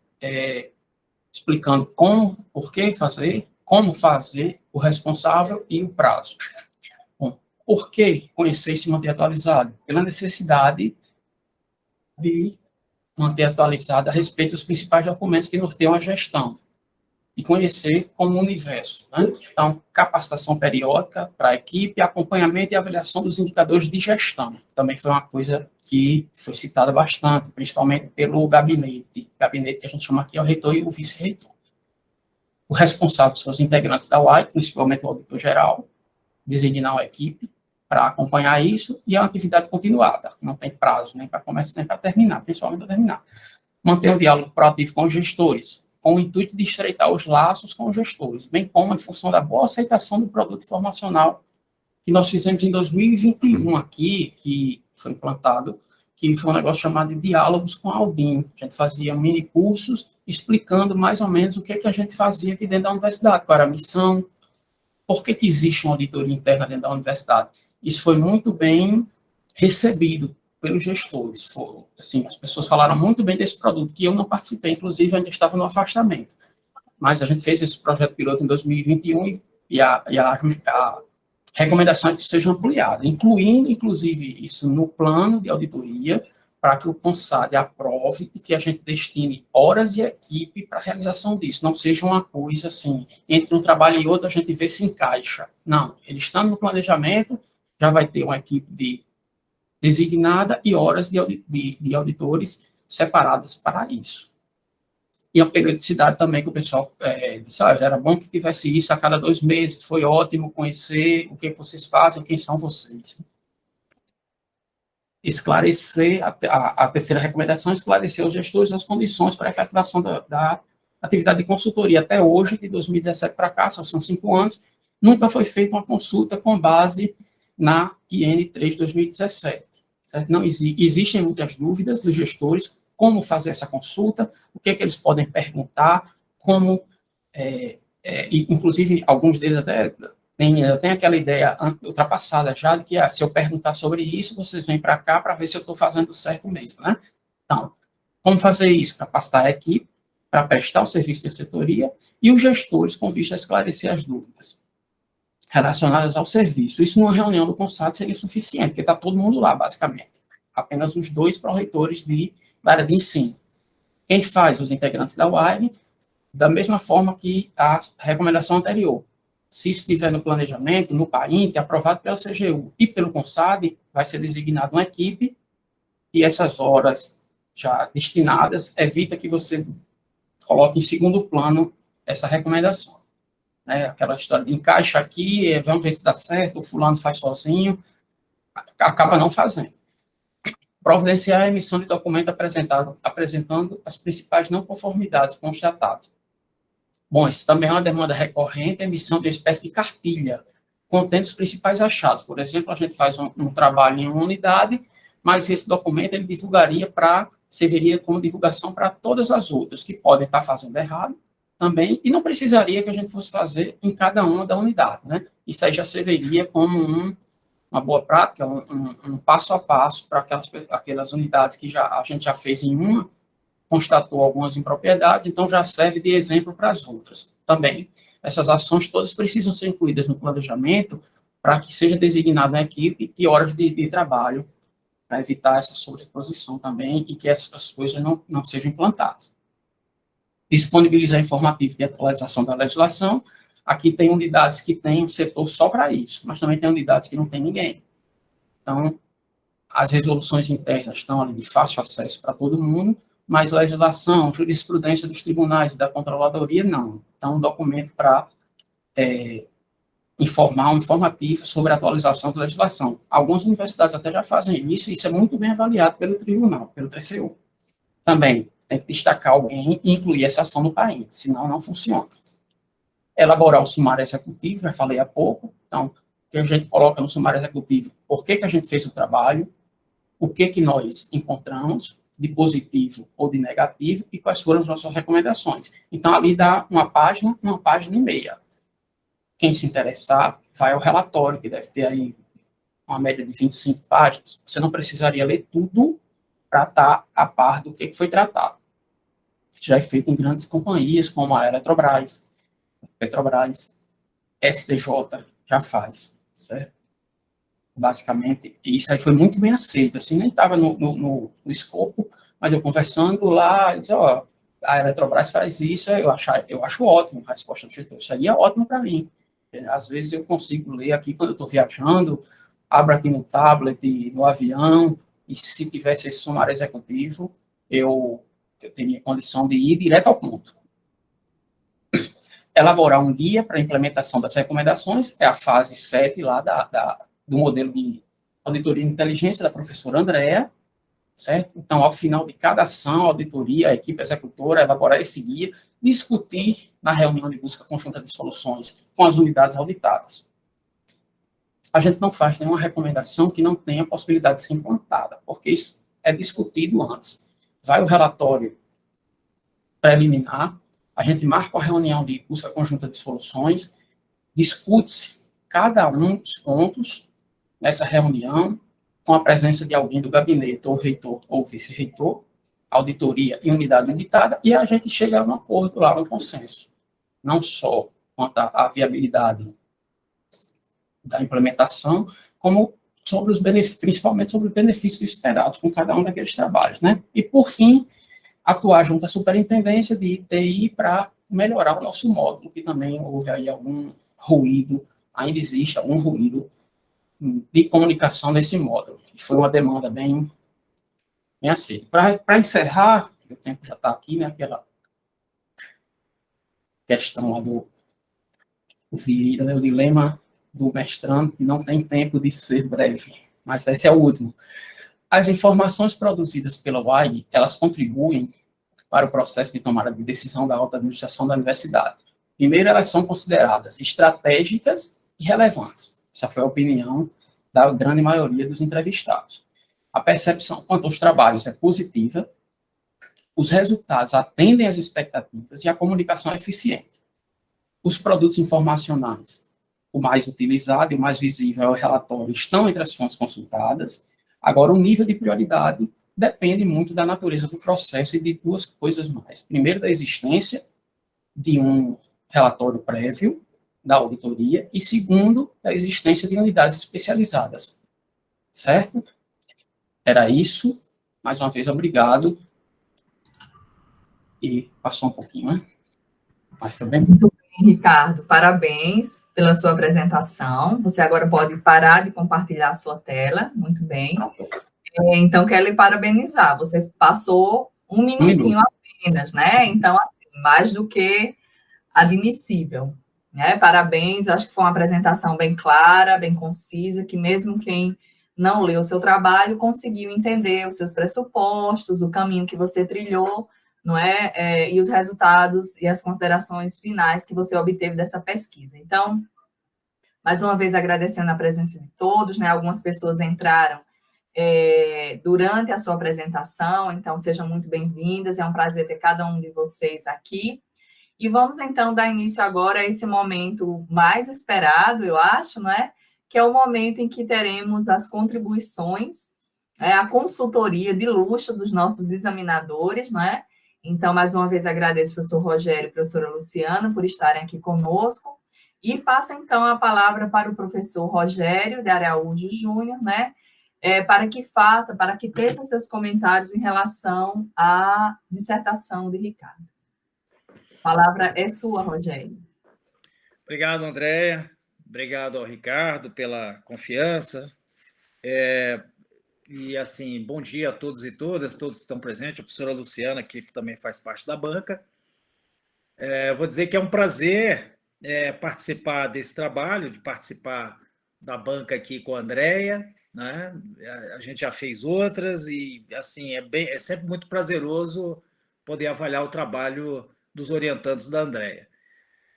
explicando como, por que fazer, como fazer, o responsável e o prazo. Bom, por que conhecer e se manter atualizado? Pela necessidade de manter atualizado a respeito dos principais documentos que norteiam a gestão e conhecer como universo, né? Então, capacitação periódica para a equipe, acompanhamento e avaliação dos indicadores de gestão. Também foi uma coisa que foi citada bastante, principalmente pelo gabinete que a gente chama aqui é o reitor e o vice-reitor. O responsável são os integrantes da UAI, principalmente o auditor-geral, designar uma equipe para acompanhar isso, e é uma atividade continuada, não tem prazo nem para começar nem para terminar, principalmente para terminar. Manter um diálogo proativo com os gestores, com o intuito de estreitar os laços com os gestores, bem como em função da boa aceitação do produto informacional que nós fizemos em 2021 aqui, que foi implantado, que foi um negócio chamado de Diálogos com a Albin. A gente fazia mini cursos explicando mais ou menos o que, que a gente fazia aqui dentro da universidade, qual era a missão, por que, que existe uma auditoria interna dentro da universidade. Isso foi muito bem recebido pelos gestores. Assim, as pessoas falaram muito bem desse produto, que eu não participei, inclusive ainda estava no afastamento. Mas a gente fez esse projeto piloto em 2021 e a recomendação é que seja ampliada, incluindo, inclusive, isso no plano de auditoria, para que o CONSAD aprove e que a gente destine horas e equipe para a realização disso. Não seja uma coisa assim, entre um trabalho e outro a gente vê se encaixa. Não, ele estando no planejamento, já vai ter uma equipe designada e horas de auditores separadas para isso. E a periodicidade também que o pessoal disse, era bom que tivesse isso a cada 2 meses, foi ótimo conhecer o que vocês fazem, quem são vocês. Esclarecer, a terceira recomendação, esclarecer aos gestores as condições para a efetivação da atividade de consultoria. Até hoje, de 2017 para cá, só são 5 anos, nunca foi feita uma consulta com base na IN 3 2017. Certo? Não existem muitas dúvidas dos gestores, como fazer essa consulta, o que é que eles podem perguntar, como, inclusive, alguns deles até tem aquela ideia ultrapassada já, de que se eu perguntar sobre isso, vocês vêm para cá para ver se eu estou fazendo certo mesmo, né? Então, como fazer isso? Capacitar a equipe para prestar o serviço de assessoria e os gestores com vista a esclarecer as dúvidas relacionadas ao serviço. Isso numa reunião do CONSAD seria suficiente, porque está todo mundo lá, basicamente. Apenas os 2 pró-reitores da área de ensino. Quem faz? Os integrantes da UAIRE, da mesma forma que a recomendação anterior. Se estiver no planejamento, no PAINT, aprovado pela CGU e pelo CONSAD, vai ser designada uma equipe e essas horas já destinadas evita que você coloque em segundo plano essa recomendação. Aquela história de encaixa aqui, vamos ver se dá certo, o fulano faz sozinho, acaba não fazendo. Providenciar a emissão de documento apresentando as principais não conformidades constatadas. Bom, isso também é uma demanda recorrente, a emissão de uma espécie de cartilha, contendo os principais achados. Por exemplo, a gente faz um trabalho em uma unidade, mas esse documento ele serviria como divulgação para todas as outras, que podem estar fazendo errado também, e não precisaria que a gente fosse fazer em cada uma da unidade, né? Isso aí já serviria como uma boa prática, um passo a passo para aquelas unidades que a gente já fez em uma, constatou algumas impropriedades, então já serve de exemplo para as outras. Também, essas ações todas precisam ser incluídas no planejamento para que seja designada a equipe e horas de trabalho, para evitar essa sobreposição também e que essas coisas não sejam implantadas. Disponibilizar informativo de atualização da legislação. Aqui tem unidades que têm um setor só para isso, mas também tem unidades que não tem ninguém. Então, as resoluções internas estão ali de fácil acesso para todo mundo, mas legislação, jurisprudência dos tribunais e da controladoria, não. Então, um documento para informar, um informativo sobre a atualização da legislação. Algumas universidades até já fazem isso, e isso é muito bem avaliado pelo tribunal, pelo TCU. Também tem que destacar alguém e incluir essa ação no país, senão não funciona. Elaborar o sumário executivo, já falei há pouco, então, o que a gente coloca no sumário executivo, por que a gente fez o trabalho, o que nós encontramos, de positivo ou de negativo, e quais foram as nossas recomendações. Então, ali dá uma página e meia. Quem se interessar, vai ao relatório, que deve ter aí uma média de 25 páginas. Você não precisaria ler tudo para estar a par do que foi tratado. Já é feito em grandes companhias, como a Eletrobras, Petrobras, STJ, já faz, certo? Basicamente, isso aí foi muito bem aceito, assim, nem estava no escopo, mas eu conversando lá, eu disse, a Eletrobras faz isso, eu acho ótimo a resposta do gestor, isso aí é ótimo para mim. Às vezes eu consigo ler aqui quando eu estou viajando, abro aqui no tablet, no avião, e se tivesse esse sumário executivo, eu teria condição de ir direto ao ponto. Elaborar um guia para a implementação das recomendações, é a fase 7 lá do modelo de auditoria de inteligência da professora Andrea, certo? Então, ao final de cada ação, a auditoria, a equipe executora, elaborar esse guia, discutir na reunião de busca conjunta de soluções com as unidades auditadas. A gente não faz nenhuma recomendação que não tenha possibilidade de ser implantada, porque isso é discutido antes. Vai o relatório preliminar, a gente marca a reunião de busca conjunta de soluções, discute-se cada um dos pontos nessa reunião, com a presença de alguém do gabinete, ou reitor, ou vice-reitor, auditoria e unidade auditada, e a gente chega a um acordo lá, um consenso. Não só quanto à viabilidade da implementação, como sobre os benefícios, principalmente sobre os benefícios esperados com cada um daqueles trabalhos, né? E, por fim, atuar junto à superintendência de TI para melhorar o nosso módulo, que também houve aí algum ruído, ainda existe algum ruído de comunicação desse módulo. E foi uma demanda bem assim. Para encerrar, o tempo já está aqui, né? Aquela questão lá do Vieira, né, o dilema do mestrando, que não tem tempo de ser breve. Mas esse é o último. As informações produzidas pela UAI, elas contribuem para o processo de tomada de decisão da alta administração da universidade. Primeiro, elas são consideradas estratégicas e relevantes. Essa foi a opinião da grande maioria dos entrevistados. A percepção quanto aos trabalhos é positiva, os resultados atendem às expectativas e a comunicação é eficiente. Os produtos informacionais, o mais utilizado e o mais visível é o relatório, estão entre as fontes consultadas. Agora, o nível de prioridade depende muito da natureza do processo e de duas coisas mais. Primeiro, da existência de um relatório prévio da auditoria e, segundo, da existência de unidades especializadas. Certo? Era isso. Mais uma vez, obrigado. E passou um pouquinho, né? Mas foi bem. Muito bem, Ricardo. Parabéns pela sua apresentação. Você agora pode parar de compartilhar a sua tela. Muito bem. Então, quero lhe parabenizar. Você passou um minutinho apenas, né? Então, assim, mais do que admissível, né? Parabéns. Acho que foi uma apresentação bem clara, bem concisa, que mesmo quem não leu o seu trabalho conseguiu entender os seus pressupostos, o caminho que você trilhou, não é? E os resultados e as considerações finais que você obteve dessa pesquisa. Então, mais uma vez agradecendo a presença de todos, né? Algumas pessoas entraram durante a sua apresentação, então sejam muito bem-vindas, é um prazer ter cada um de vocês aqui. E vamos então dar início agora a esse momento mais esperado, eu acho, não é? Que é o momento em que teremos as contribuições, a consultoria de luxo dos nossos examinadores, não é? Então, mais uma vez, agradeço ao professor Rogério e a professora Luciana por estarem aqui conosco, e passo, então, a palavra para o professor Rogério de Araújo Júnior, né? Para que teça seus comentários em relação à dissertação de Ricardo. A palavra é sua, Rogério. Obrigado, Andréia. Obrigado ao Ricardo pela confiança. E, assim, bom dia a todos e todas, todos que estão presentes, a professora Luciana, que também faz parte da banca. Vou dizer que é um prazer participar desse trabalho, de participar da banca aqui com a Andréia, né? A gente já fez outras e, assim, é sempre muito prazeroso poder avaliar o trabalho dos orientandos da Andréia.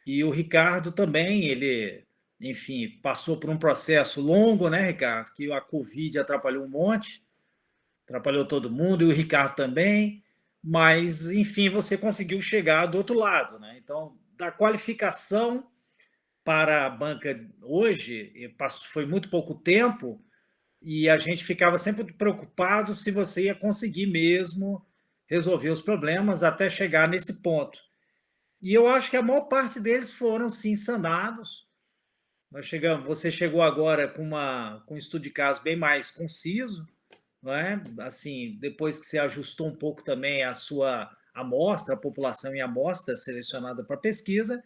E o Ricardo também, ele, enfim, passou por um processo longo, né, Ricardo? Que a Covid atrapalhou um monte, atrapalhou todo mundo, e o Ricardo também, mas, enfim, você conseguiu chegar do outro lado, né? Então, da qualificação para a banca hoje, foi muito pouco tempo, e a gente ficava sempre preocupado se você ia conseguir mesmo resolver os problemas até chegar nesse ponto. E eu acho que a maior parte deles foram, sim, sanados. Você chegou agora com um estudo de caso bem mais conciso, não é? Assim, depois que você ajustou um pouco também a sua amostra, a população em amostra selecionada para pesquisa,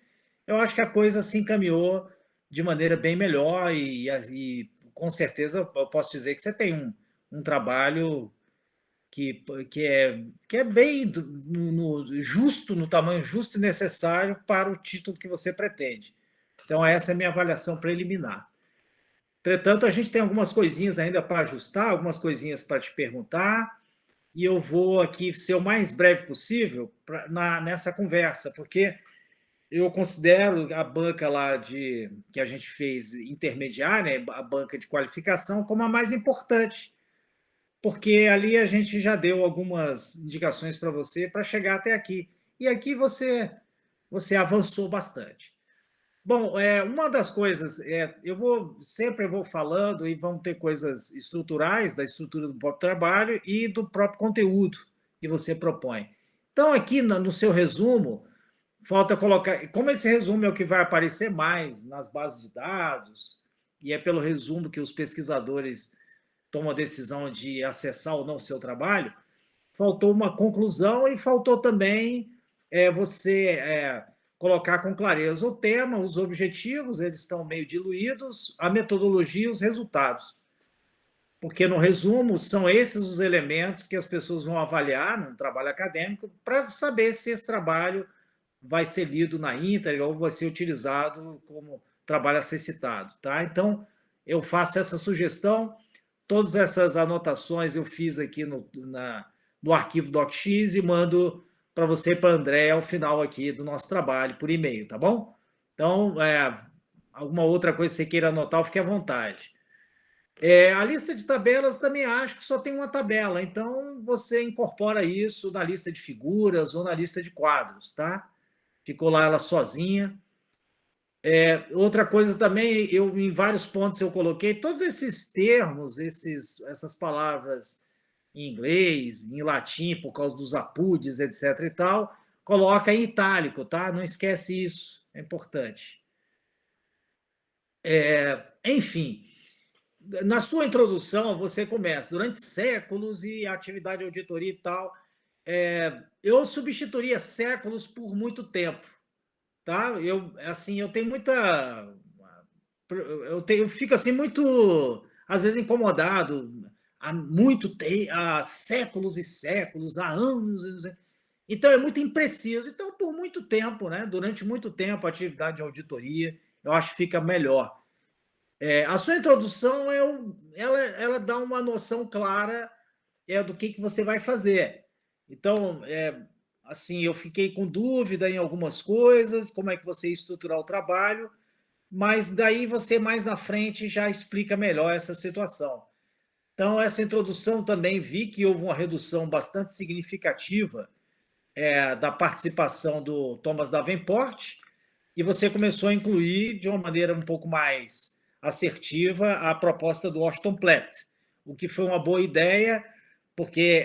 eu acho que a coisa se encaminhou de maneira bem melhor e com certeza eu posso dizer que você tem um trabalho que é bem justo, no tamanho justo e necessário para o título que você pretende. Então, essa é a minha avaliação preliminar. Entretanto, a gente tem algumas coisinhas ainda para ajustar, algumas coisinhas para te perguntar, e eu vou aqui ser o mais breve possível nessa conversa, porque eu considero a banca lá que a gente fez intermediária, a banca de qualificação, como a mais importante, porque ali a gente já deu algumas indicações para você para chegar até aqui. E aqui você avançou bastante. Bom, uma das coisas, sempre vou falando e vão ter coisas estruturais, da estrutura do próprio trabalho e do próprio conteúdo que você propõe. Então, aqui no seu resumo, falta colocar, como esse resumo é o que vai aparecer mais nas bases de dados, e é pelo resumo que os pesquisadores tomam a decisão de acessar ou não o seu trabalho, faltou uma conclusão e faltou também você colocar com clareza o tema, os objetivos, eles estão meio diluídos, a metodologia e os resultados. Porque, no resumo, são esses os elementos que as pessoas vão avaliar num trabalho acadêmico para saber se esse trabalho vai ser lido na íntegra ou vai ser utilizado como trabalho a ser citado. Tá? Então, eu faço essa sugestão. Todas essas anotações eu fiz aqui no arquivo DocX e mando para você e para a André ao final aqui do nosso trabalho, por e-mail, tá bom? Então, alguma outra coisa que você queira anotar, fique à vontade. A lista de tabelas também acho que só tem uma tabela, então você incorpora isso na lista de figuras ou na lista de quadros, tá? Ficou lá ela sozinha. Outra coisa também, em vários pontos eu coloquei todos esses termos, essas palavras em inglês, em latim, por causa dos apudes, etc. e tal, coloca em itálico, tá? Não esquece isso, é importante. Enfim, na sua introdução, você começa, durante séculos e atividade de auditoria e tal, eu substituiria séculos por muito tempo, tá? Eu tenho muita... Eu fico assim muito, às vezes, incomodado, há séculos e séculos, há anos. Então, é muito impreciso. Então, por muito tempo, né? Durante muito tempo, a atividade de auditoria, eu acho que fica melhor. A sua introdução, ela dá uma noção clara do que você vai fazer. Então, eu fiquei com dúvida em algumas coisas, como é que você ia estruturar o trabalho, mas daí você, mais na frente, já explica melhor essa situação. Então, essa introdução também vi que houve uma redução bastante significativa da participação do Thomas Davenport, e você começou a incluir, de uma maneira um pouco mais assertiva, a proposta do Washington Platt, o que foi uma boa ideia, porque,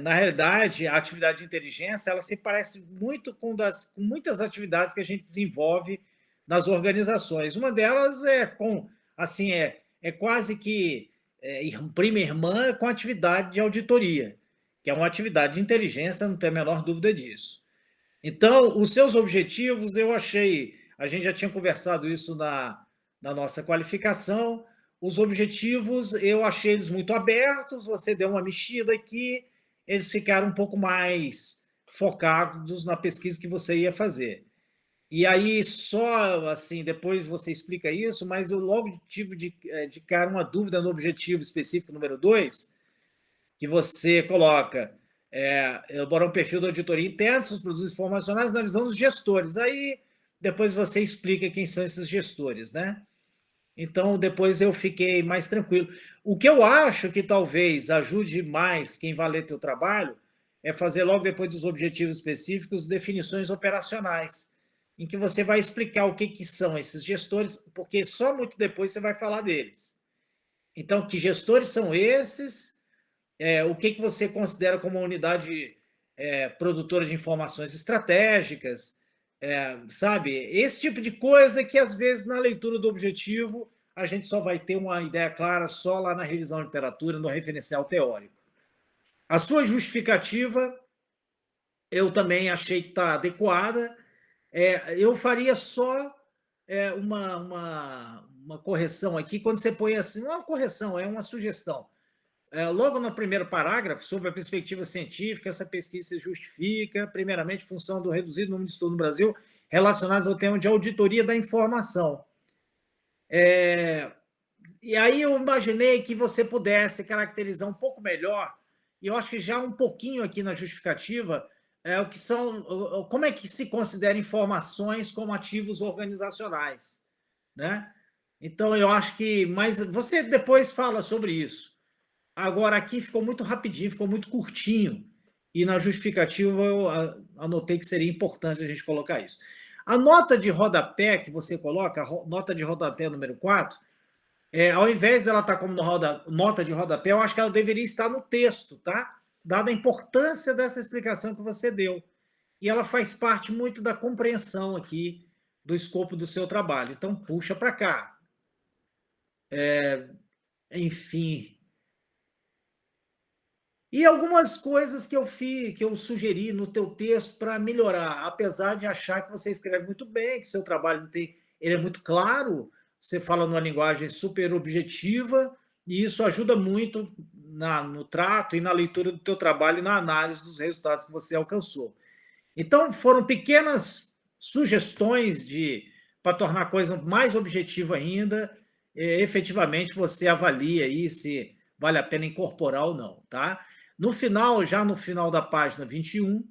na realidade, a atividade de inteligência ela se parece muito com muitas atividades que a gente desenvolve nas organizações. Uma delas é quase que prima irmã com a atividade de auditoria, que é uma atividade de inteligência, não tem a menor dúvida disso. Então, os seus objetivos, eu achei, a gente já tinha conversado isso na nossa qualificação, os objetivos, eu achei eles muito abertos, você deu uma mexida aqui, eles ficaram um pouco mais focados na pesquisa que você ia fazer. E aí, só assim, depois você explica isso, mas eu logo tive de cara uma dúvida no objetivo específico número 2, que você coloca elaborar um perfil de auditoria interna dos produtos informacionais na visão dos gestores. Aí, depois você explica quem são esses gestores, né? Então, depois eu fiquei mais tranquilo. O que eu acho que talvez ajude mais quem vai ler teu trabalho é fazer logo depois dos objetivos específicos definições operacionais, em que você vai explicar o que são esses gestores, porque só muito depois você vai falar deles. Então, que gestores são esses? O que você considera como uma unidade produtora de informações estratégicas? Sabe? Esse tipo de coisa que, às vezes, na leitura do objetivo, a gente só vai ter uma ideia clara só lá na revisão de literatura, no referencial teórico. A sua justificativa, eu também achei que está adequada. Eu faria só uma correção aqui, quando você põe assim, não é uma correção, é uma sugestão. Logo no primeiro parágrafo, sobre a perspectiva científica, essa pesquisa se justifica, primeiramente, em função do reduzido número de estudos no Brasil relacionados ao tema de auditoria da informação. E aí eu imaginei que você pudesse caracterizar um pouco melhor e eu acho que já um pouquinho aqui na justificativa, o que são, como é que se considera informações como ativos organizacionais, né? Então, eu acho que, mas você depois fala sobre isso. Agora, aqui ficou muito rapidinho, ficou muito curtinho, e na justificativa eu anotei que seria importante a gente colocar isso. A nota de rodapé que você coloca, a nota de rodapé número 4, ao invés dela estar como nota de rodapé, eu acho que ela deveria estar no texto, tá? Dada a importância dessa explicação que você deu. E ela faz parte muito da compreensão aqui do escopo do seu trabalho. Então, puxa para cá. Enfim. E algumas coisas que eu sugeri no teu texto para melhorar, apesar de achar que você escreve muito bem, que seu trabalho ele é muito claro, você fala numa linguagem super objetiva, e isso ajuda muito no trato e na leitura do teu trabalho e na análise dos resultados que você alcançou. Então, foram pequenas sugestões para tornar a coisa mais objetiva ainda, efetivamente você avalia aí se vale a pena incorporar ou não, tá? No final, já no final da página 21,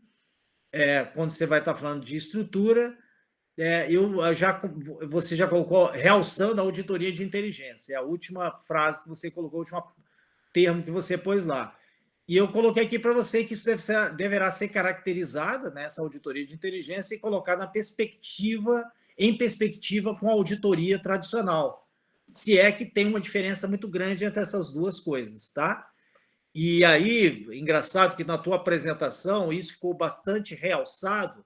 quando você vai estar falando de estrutura, você já colocou realçando a auditoria de inteligência, é a última frase que você colocou, o último termo que você pôs lá. E eu coloquei aqui para você que isso deverá ser caracterizado, né, essa auditoria de inteligência, e colocada em perspectiva com a auditoria tradicional, se é que tem uma diferença muito grande entre essas duas coisas, tá? E aí, engraçado que na tua apresentação isso ficou bastante realçado,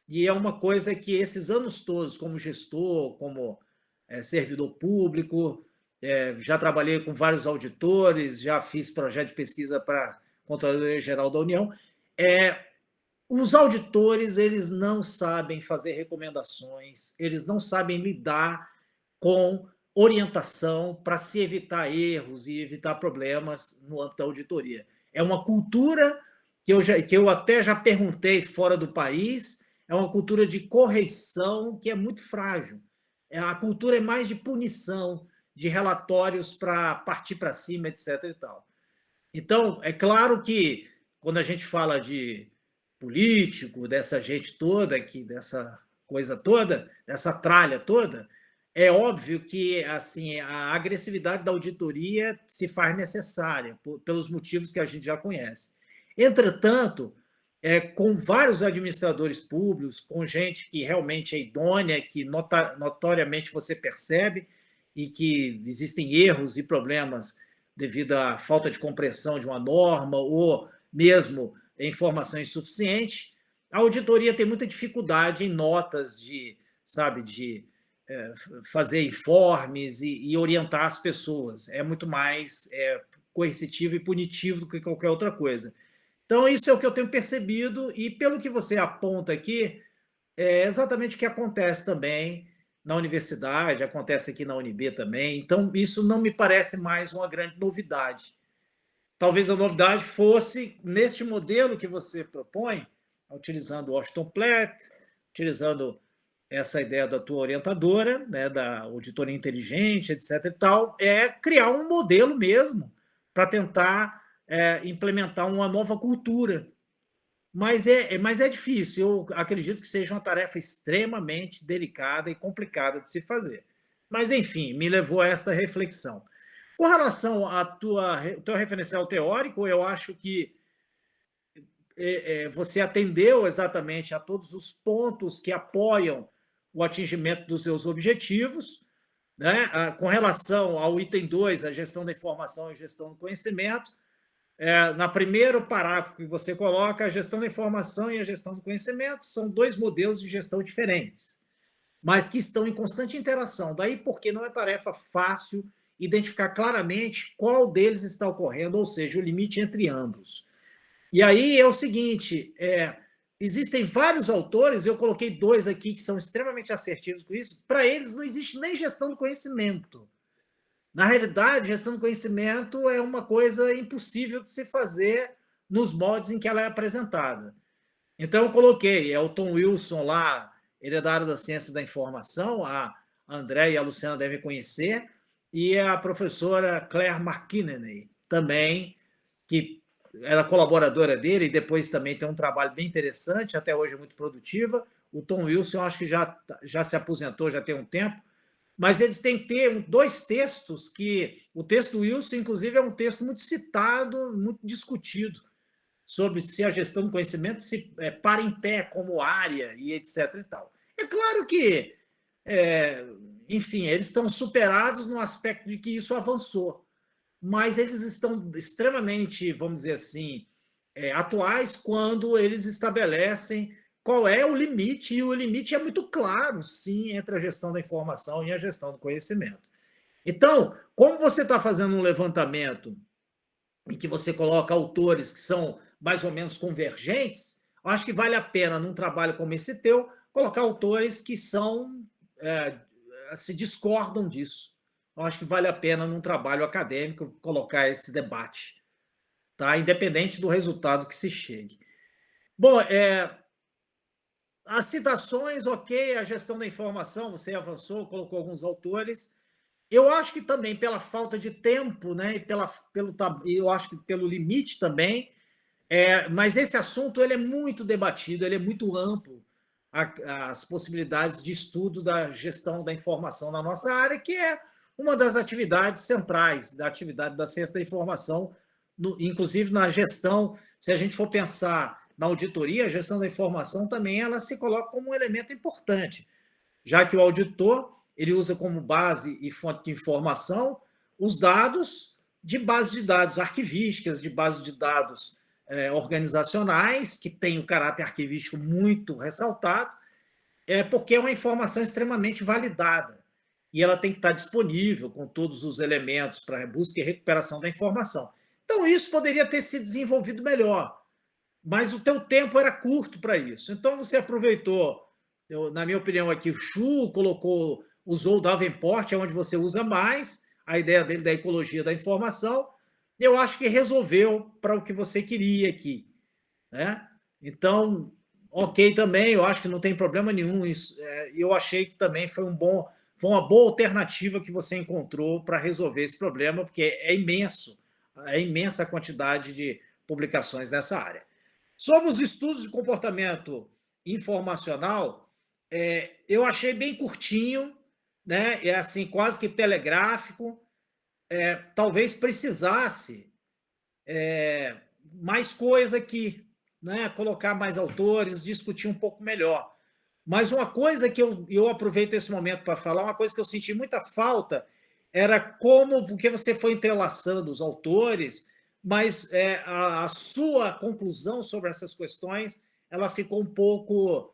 e é uma coisa que esses anos todos, como gestor, como servidor público, já trabalhei com vários auditores, já fiz projeto de pesquisa para a Controladoria Geral da União, os auditores, eles não sabem fazer recomendações, eles não sabem lidar com orientação para se evitar erros e evitar problemas no âmbito da auditoria. É uma cultura que eu até já perguntei fora do país, é uma cultura de correção que é muito frágil. A cultura é mais de punição, de relatórios para partir para cima, etc. e tal. Então, é claro que quando a gente fala de político, dessa gente toda aqui, dessa coisa toda, dessa tralha toda, é óbvio que assim a agressividade da auditoria se faz necessária, pelos motivos que a gente já conhece. Entretanto, com vários administradores públicos, com gente que realmente é idônea, que notoriamente você percebe, e que existem erros e problemas devido à falta de compreensão de uma norma ou mesmo informação insuficiente, a auditoria tem muita dificuldade em notas de fazer informes e orientar as pessoas. É muito mais coercitivo e punitivo do que qualquer outra coisa. Então, isso é o que eu tenho percebido, e pelo que você aponta aqui, é exatamente o que acontece também na universidade, acontece aqui na UNB também. Então, isso não me parece mais uma grande novidade. Talvez a novidade fosse neste modelo que você propõe, utilizando o Washington Platt, utilizando essa ideia da tua orientadora, né, da auditoria inteligente, etc. e tal, criar um modelo mesmo para tentar implementar uma nova cultura. Mas é difícil, eu acredito que seja uma tarefa extremamente delicada e complicada de se fazer. Mas, enfim, me levou a esta reflexão. Com relação ao teu referencial teórico, eu acho que você atendeu exatamente a todos os pontos que apoiam o atingimento dos seus objetivos, né? Com relação ao item 2, a gestão da informação e a gestão do conhecimento, no primeiro parágrafo que você coloca, a gestão da informação e a gestão do conhecimento são dois modelos de gestão diferentes, mas que estão em constante interação. Daí porque não é tarefa fácil identificar claramente qual deles está ocorrendo, ou seja, o limite entre ambos. E aí é o seguinte, existem vários autores, eu coloquei 2 aqui que são extremamente assertivos com isso, para eles não existe nem gestão do conhecimento. Na realidade, gestão do conhecimento é uma coisa impossível de se fazer nos moldes em que ela é apresentada. Então, eu coloquei, o Tom Wilson lá, ele é da área da ciência da informação, a André e a Luciana devem conhecer, e a professora Claire McKinney, também, que era colaboradora dele, e depois também tem um trabalho bem interessante, até hoje é muito produtiva. O Tom Wilson, eu acho que já se aposentou, já tem um tempo, mas eles têm que ter dois textos que... O texto do Wilson, inclusive, é um texto muito citado, muito discutido, sobre se a gestão do conhecimento se para em pé como área e etc. e tal. É claro que, enfim, eles estão superados no aspecto de que isso avançou, mas eles estão extremamente, vamos dizer assim, atuais quando eles estabelecem qual é o limite, e o limite é muito claro, sim, entre a gestão da informação e a gestão do conhecimento. Então, como você está fazendo um levantamento e que você coloca autores que são mais ou menos convergentes, eu acho que vale a pena, num trabalho como esse teu, colocar autores que se discordam disso. Eu acho que vale a pena, num trabalho acadêmico, colocar esse debate, tá? Independente do resultado que se chegue. Bom, as citações, ok, a gestão da informação, você avançou, colocou alguns autores. Eu acho que também pela falta de tempo, né, e eu acho que pelo limite também, mas esse assunto ele é muito debatido, ele é muito amplo, as possibilidades de estudo da gestão da informação na nossa área, que é uma das atividades centrais da atividade da ciência da informação, inclusive na gestão. Se a gente for pensar na auditoria, a gestão da informação também ela se coloca como um elemento importante, já que o auditor ele usa como base e fonte de informação os dados de base de dados arquivísticas, de base de dados organizacionais, que tem o caráter arquivístico muito ressaltado, porque é uma informação extremamente validada, e ela tem que estar disponível com todos os elementos para busca e recuperação da informação. Então, isso poderia ter se desenvolvido melhor, mas o teu tempo era curto para isso. Então, você aproveitou, na minha opinião aqui, o Chu usou o Davenport, é onde você usa mais, a ideia dele da ecologia da informação, eu acho que resolveu para o que você queria aqui, né? Então, ok também, eu acho que não tem problema nenhum. Eu achei que também foi uma boa alternativa que você encontrou para resolver esse problema, porque é imensa a quantidade de publicações nessa área. Sobre os estudos de comportamento informacional, eu achei bem curtinho, né? É assim, quase que telegráfico. Talvez precisasse mais coisa aqui, né? Colocar mais autores, discutir um pouco melhor. Mas uma coisa que eu aproveito esse momento para falar, uma coisa que eu senti muita falta, era porque você foi entrelaçando os autores, mas a sua conclusão sobre essas questões ela ficou um pouco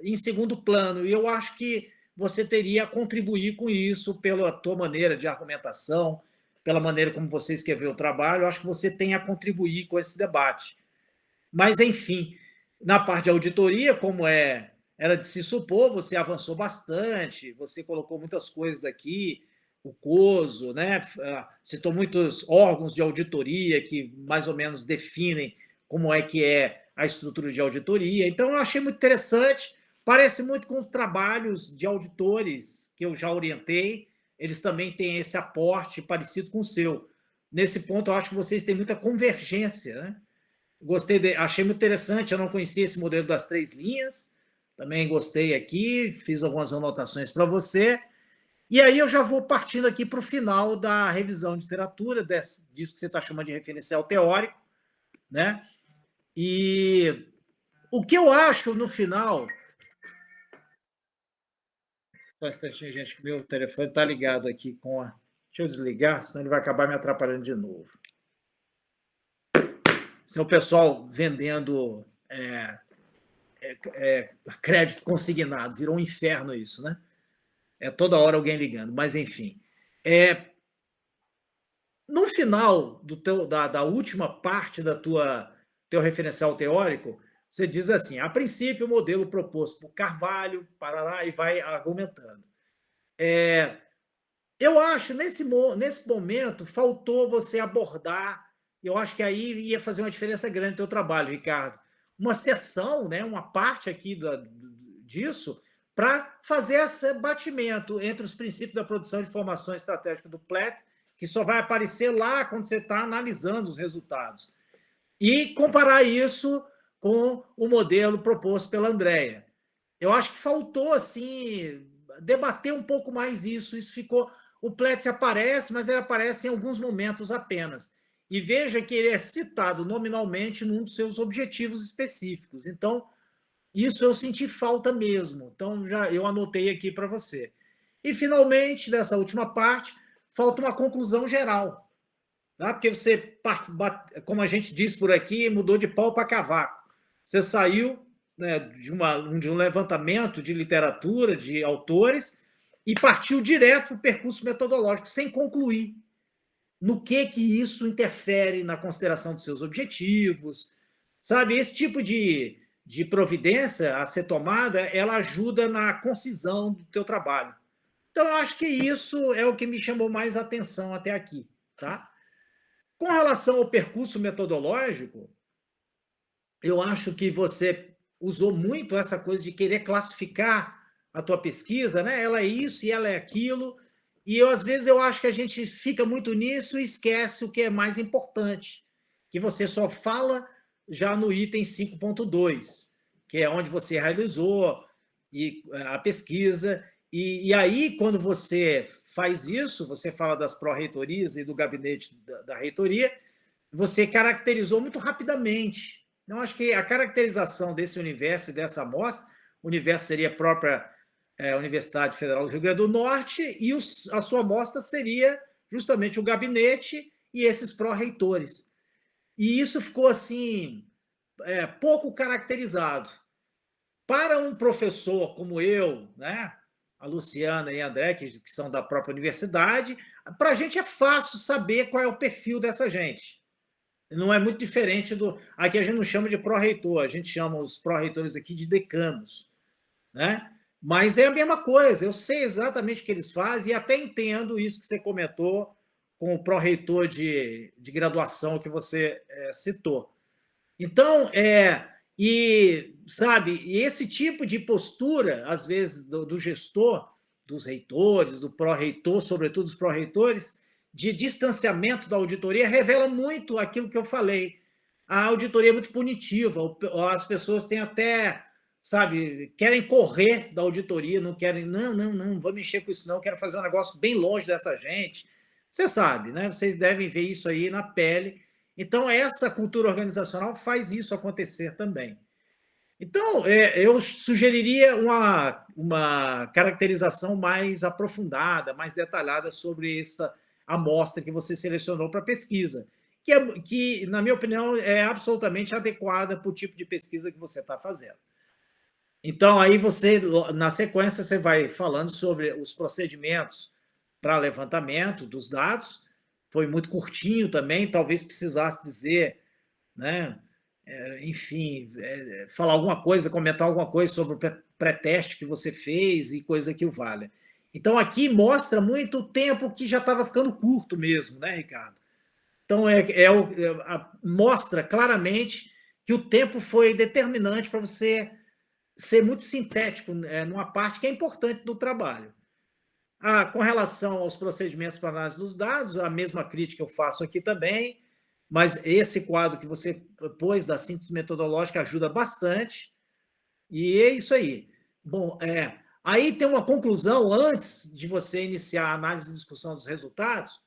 em segundo plano, e eu acho que você teria a contribuir com isso pela tua maneira de argumentação, pela maneira como você escreveu o trabalho. Eu acho que você tem a contribuir com esse debate. Mas, enfim, na parte de auditoria, como era de se supor, você avançou bastante, você colocou muitas coisas aqui, o COSO, né? Citou muitos órgãos de auditoria que mais ou menos definem como é a estrutura de auditoria. Então, eu achei muito interessante. Parece muito com os trabalhos de auditores que eu já orientei, eles também têm esse aporte parecido com o seu. Nesse ponto, eu acho que vocês têm muita convergência, né? Achei muito interessante, eu não conhecia esse modelo das 3 linhas, também gostei aqui, fiz algumas anotações para você, e aí eu já vou partindo aqui para o final da revisão de literatura, disso que você está chamando de referencial teórico, né? E o que eu acho no final... Bastante gente, que meu telefone está ligado aqui com a... Deixa eu desligar, senão ele vai acabar me atrapalhando de novo. Esse é o pessoal vendendo crédito consignado, virou um inferno isso, né? Toda hora alguém ligando, mas enfim. No final da última parte da teu referencial teórico, você diz assim: a princípio, o modelo proposto por Carvalho, parará, e vai argumentando. Eu acho, nesse momento, faltou você abordar, eu acho que aí ia fazer uma diferença grande no teu trabalho, Ricardo, uma seção, né, uma parte aqui disso, para fazer esse batimento entre os princípios da produção de informação estratégica do Platt que só vai aparecer lá quando você está analisando os resultados. E comparar isso com o modelo proposto pela Andrea. Eu acho que faltou, assim, debater um pouco mais isso. Isso ficou... O Plet aparece, mas ele aparece em alguns momentos apenas. E veja que ele é citado nominalmente num dos seus objetivos específicos. Então, isso eu senti falta mesmo. Então, eu anotei aqui para você. E, finalmente, nessa última parte, falta uma conclusão geral. Tá? Porque você, como a gente diz por aqui, mudou de pau para cavaco. Você saiu, né, de um levantamento de literatura, de autores, e partiu direto para o percurso metodológico, sem concluir no que isso interfere na consideração dos seus objetivos. Sabe, esse tipo de providência a ser tomada, ela ajuda na concisão do teu trabalho. Então, eu acho que isso é o que me chamou mais atenção até aqui. Tá? Com relação ao percurso metodológico, eu acho que você usou muito essa coisa de querer classificar a tua pesquisa, né? Ela é isso e ela é aquilo, e às vezes eu acho que a gente fica muito nisso e esquece o que é mais importante, que você só fala já no item 5.2, que é onde você realizou a pesquisa, e aí quando você faz isso, você fala das pró-reitorias e do gabinete da reitoria, você caracterizou muito rapidamente. Então, acho que a caracterização desse universo e dessa amostra, o universo seria a própria Universidade Federal do Rio Grande do Norte, e a sua amostra seria justamente o gabinete e esses pró-reitores. E isso ficou assim, pouco caracterizado. Para um professor como eu, né, a Luciana e a André, que são da própria universidade, para a gente é fácil saber qual é o perfil dessa gente. Não é muito diferente do... Aqui a gente não chama de pró-reitor, a gente chama os pró-reitores aqui de decanos, né? Mas é a mesma coisa, eu sei exatamente o que eles fazem e até entendo isso que você comentou com o pró-reitor de graduação que você citou. Então, sabe, esse tipo de postura, às vezes, do gestor, dos reitores, do pró-reitor, sobretudo dos pró-reitores, de distanciamento da auditoria, revela muito aquilo que eu falei. A auditoria é muito punitiva, as pessoas têm até, sabe, querem correr da auditoria, não querem, não vou mexer com isso não, quero fazer um negócio bem longe dessa gente. Você sabe, né? Vocês devem ver isso aí na pele. Então, essa cultura organizacional faz isso acontecer também. Então, eu sugeriria uma caracterização mais aprofundada, mais detalhada sobre essa amostra que você selecionou para pesquisa, que, na minha opinião, é absolutamente adequada para o tipo de pesquisa que você está fazendo. Então, aí você, na sequência, você vai falando sobre os procedimentos para levantamento dos dados. Foi muito curtinho também, talvez precisasse dizer, né? Enfim, falar alguma coisa, comentar alguma coisa sobre o pré-teste que você fez e coisa que o valha. Então, aqui mostra muito o tempo que já estava ficando curto mesmo, né, Ricardo? Então, mostra claramente que o tempo foi determinante para você ser muito sintético numa parte que é importante do trabalho. Com relação aos procedimentos para análise dos dados, a mesma crítica eu faço aqui também, mas esse quadro que você pôs da síntese metodológica ajuda bastante, e é isso aí. Bom, aí tem uma conclusão, antes de você iniciar a análise e discussão dos resultados,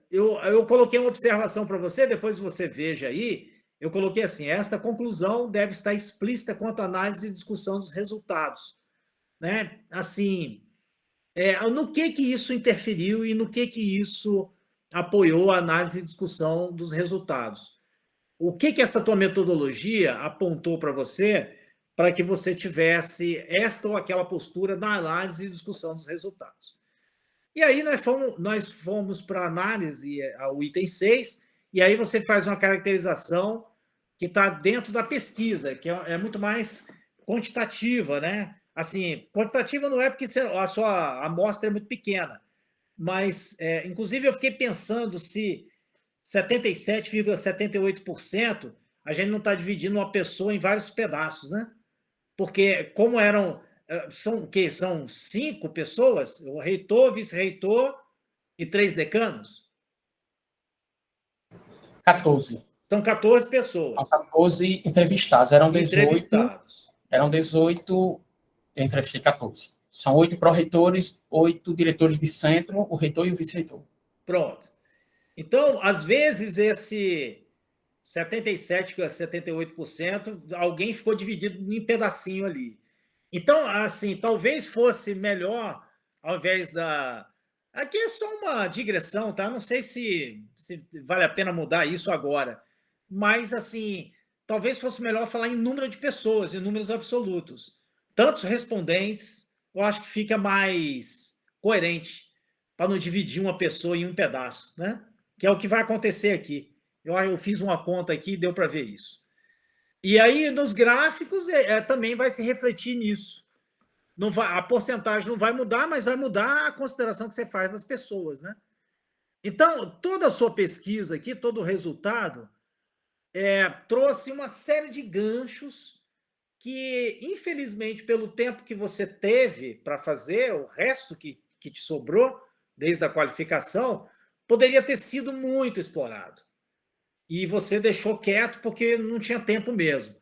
eu coloquei uma observação para você, depois você veja aí, eu coloquei assim, esta conclusão deve estar explícita quanto à análise e discussão dos resultados. Né? Assim, no que isso interferiu e no que isso apoiou a análise e discussão dos resultados. O que essa tua metodologia apontou para você para que você tivesse esta ou aquela postura na análise e discussão dos resultados. E aí nós fomos para a análise, ao item 6, e aí você faz uma caracterização que está dentro da pesquisa, que é muito mais quantitativa, né? Assim, quantitativa não é porque a sua amostra é muito pequena, mas, inclusive, eu fiquei pensando se 77,78% a gente não está dividindo uma pessoa em vários pedaços, né? Porque, como eram São o quê? São 5 pessoas? O reitor, vice-reitor e 3 decanos? 14. São 14 pessoas. São 14 entrevistados. Eram 18. Entrevistados. Eram 18, eu entrevistei 14. São 8 pró-reitores, 8 diretores de centro, o reitor e o vice-reitor. Pronto. Então, às vezes, esse 77,78%, alguém ficou dividido em pedacinho ali. Então, assim, talvez fosse melhor, ao invés da... Aqui é só uma digressão, tá? Não sei se vale a pena mudar isso agora. Mas, assim, talvez fosse melhor falar em número de pessoas, em números absolutos. Tantos respondentes, eu acho que fica mais coerente, para não dividir uma pessoa em um pedaço, né? Que é o que vai acontecer aqui. Eu fiz uma conta aqui e deu para ver isso. E aí, nos gráficos, também vai se refletir nisso. Não vai, a porcentagem não vai mudar, mas vai mudar a consideração que você faz das pessoas, né? Então, toda a sua pesquisa aqui, todo o resultado, trouxe uma série de ganchos que, infelizmente, pelo tempo que você teve para fazer, o resto que te sobrou, desde a qualificação, poderia ter sido muito explorado. E você deixou quieto porque não tinha tempo mesmo.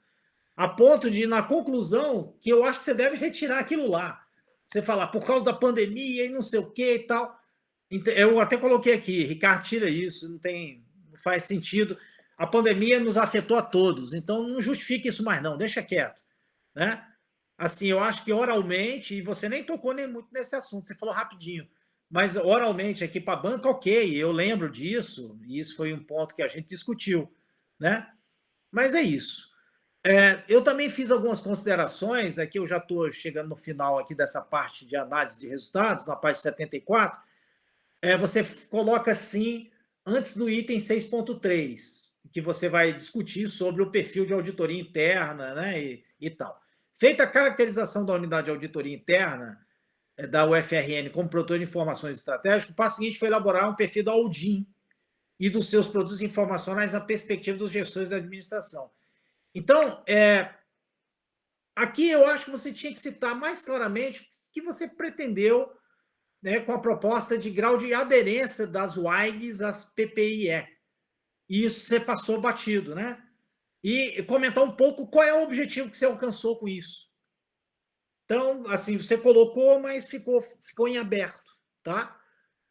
A ponto de, na conclusão, que eu acho que você deve retirar aquilo lá. Você falar, por causa da pandemia e não sei o que e tal. Eu até coloquei aqui, Ricardo, tira isso, não faz sentido. A pandemia nos afetou a todos, então não justifique isso mais não, deixa quieto. Né? Assim, eu acho que oralmente, e você nem tocou nem muito nesse assunto, você falou rapidinho, mas oralmente aqui para a banca, ok, eu lembro disso, e isso foi um ponto que a gente discutiu, né? Mas é isso. Eu também fiz algumas considerações, aqui eu já estou chegando no final aqui dessa parte de análise de resultados, na parte 74, você coloca assim, antes do item 6.3, que você vai discutir sobre o perfil de auditoria interna, né, e tal. Feita a caracterização da unidade de auditoria interna, da UFRN como produtor de informações estratégicas, o passo seguinte foi elaborar um perfil da Audim e dos seus produtos informacionais na perspectiva dos gestores da administração. Então, aqui eu acho que você tinha que citar mais claramente o que você pretendeu, né, com a proposta de grau de aderência das UAIGs às PPIE. E isso você passou batido, né? E comentar um pouco qual é o objetivo que você alcançou com isso. Então, assim, você colocou, mas ficou em aberto, tá?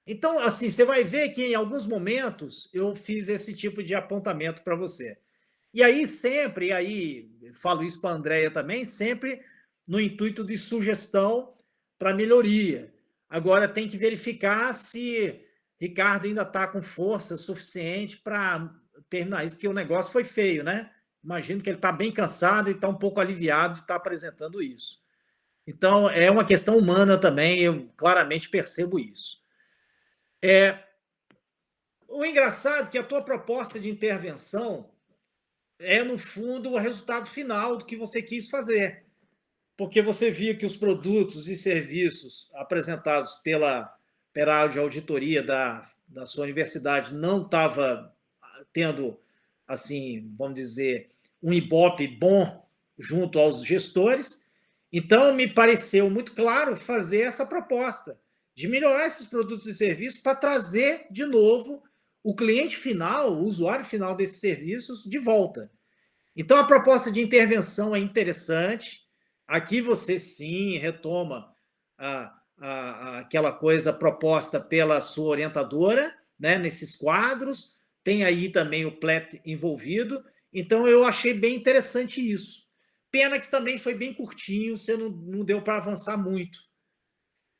Então, assim, você vai ver que em alguns momentos eu fiz esse tipo de apontamento para você. E aí sempre, falo isso para a Andréia também, sempre no intuito de sugestão para melhoria. Agora tem que verificar se Ricardo ainda está com força suficiente para terminar isso, porque o negócio foi feio, né? Imagino que ele está bem cansado e está um pouco aliviado de estar apresentando isso. Então, é uma questão humana também, eu claramente percebo isso. O engraçado é que a tua proposta de intervenção no fundo, o resultado final do que você quis fazer. Porque você via que os produtos e serviços apresentados pela área de auditoria da sua universidade não estava tendo, assim, vamos dizer, um Ibope bom junto aos gestores. Então, me pareceu muito claro fazer essa proposta de melhorar esses produtos e serviços para trazer, de novo, o cliente final, o usuário final desses serviços, de volta. Então, a proposta de intervenção é interessante. Aqui você, sim, retoma aquela coisa proposta pela sua orientadora, né, nesses quadros. Tem aí também o PLET envolvido. Então, eu achei bem interessante isso. Pena que também foi bem curtinho, você não deu para avançar muito.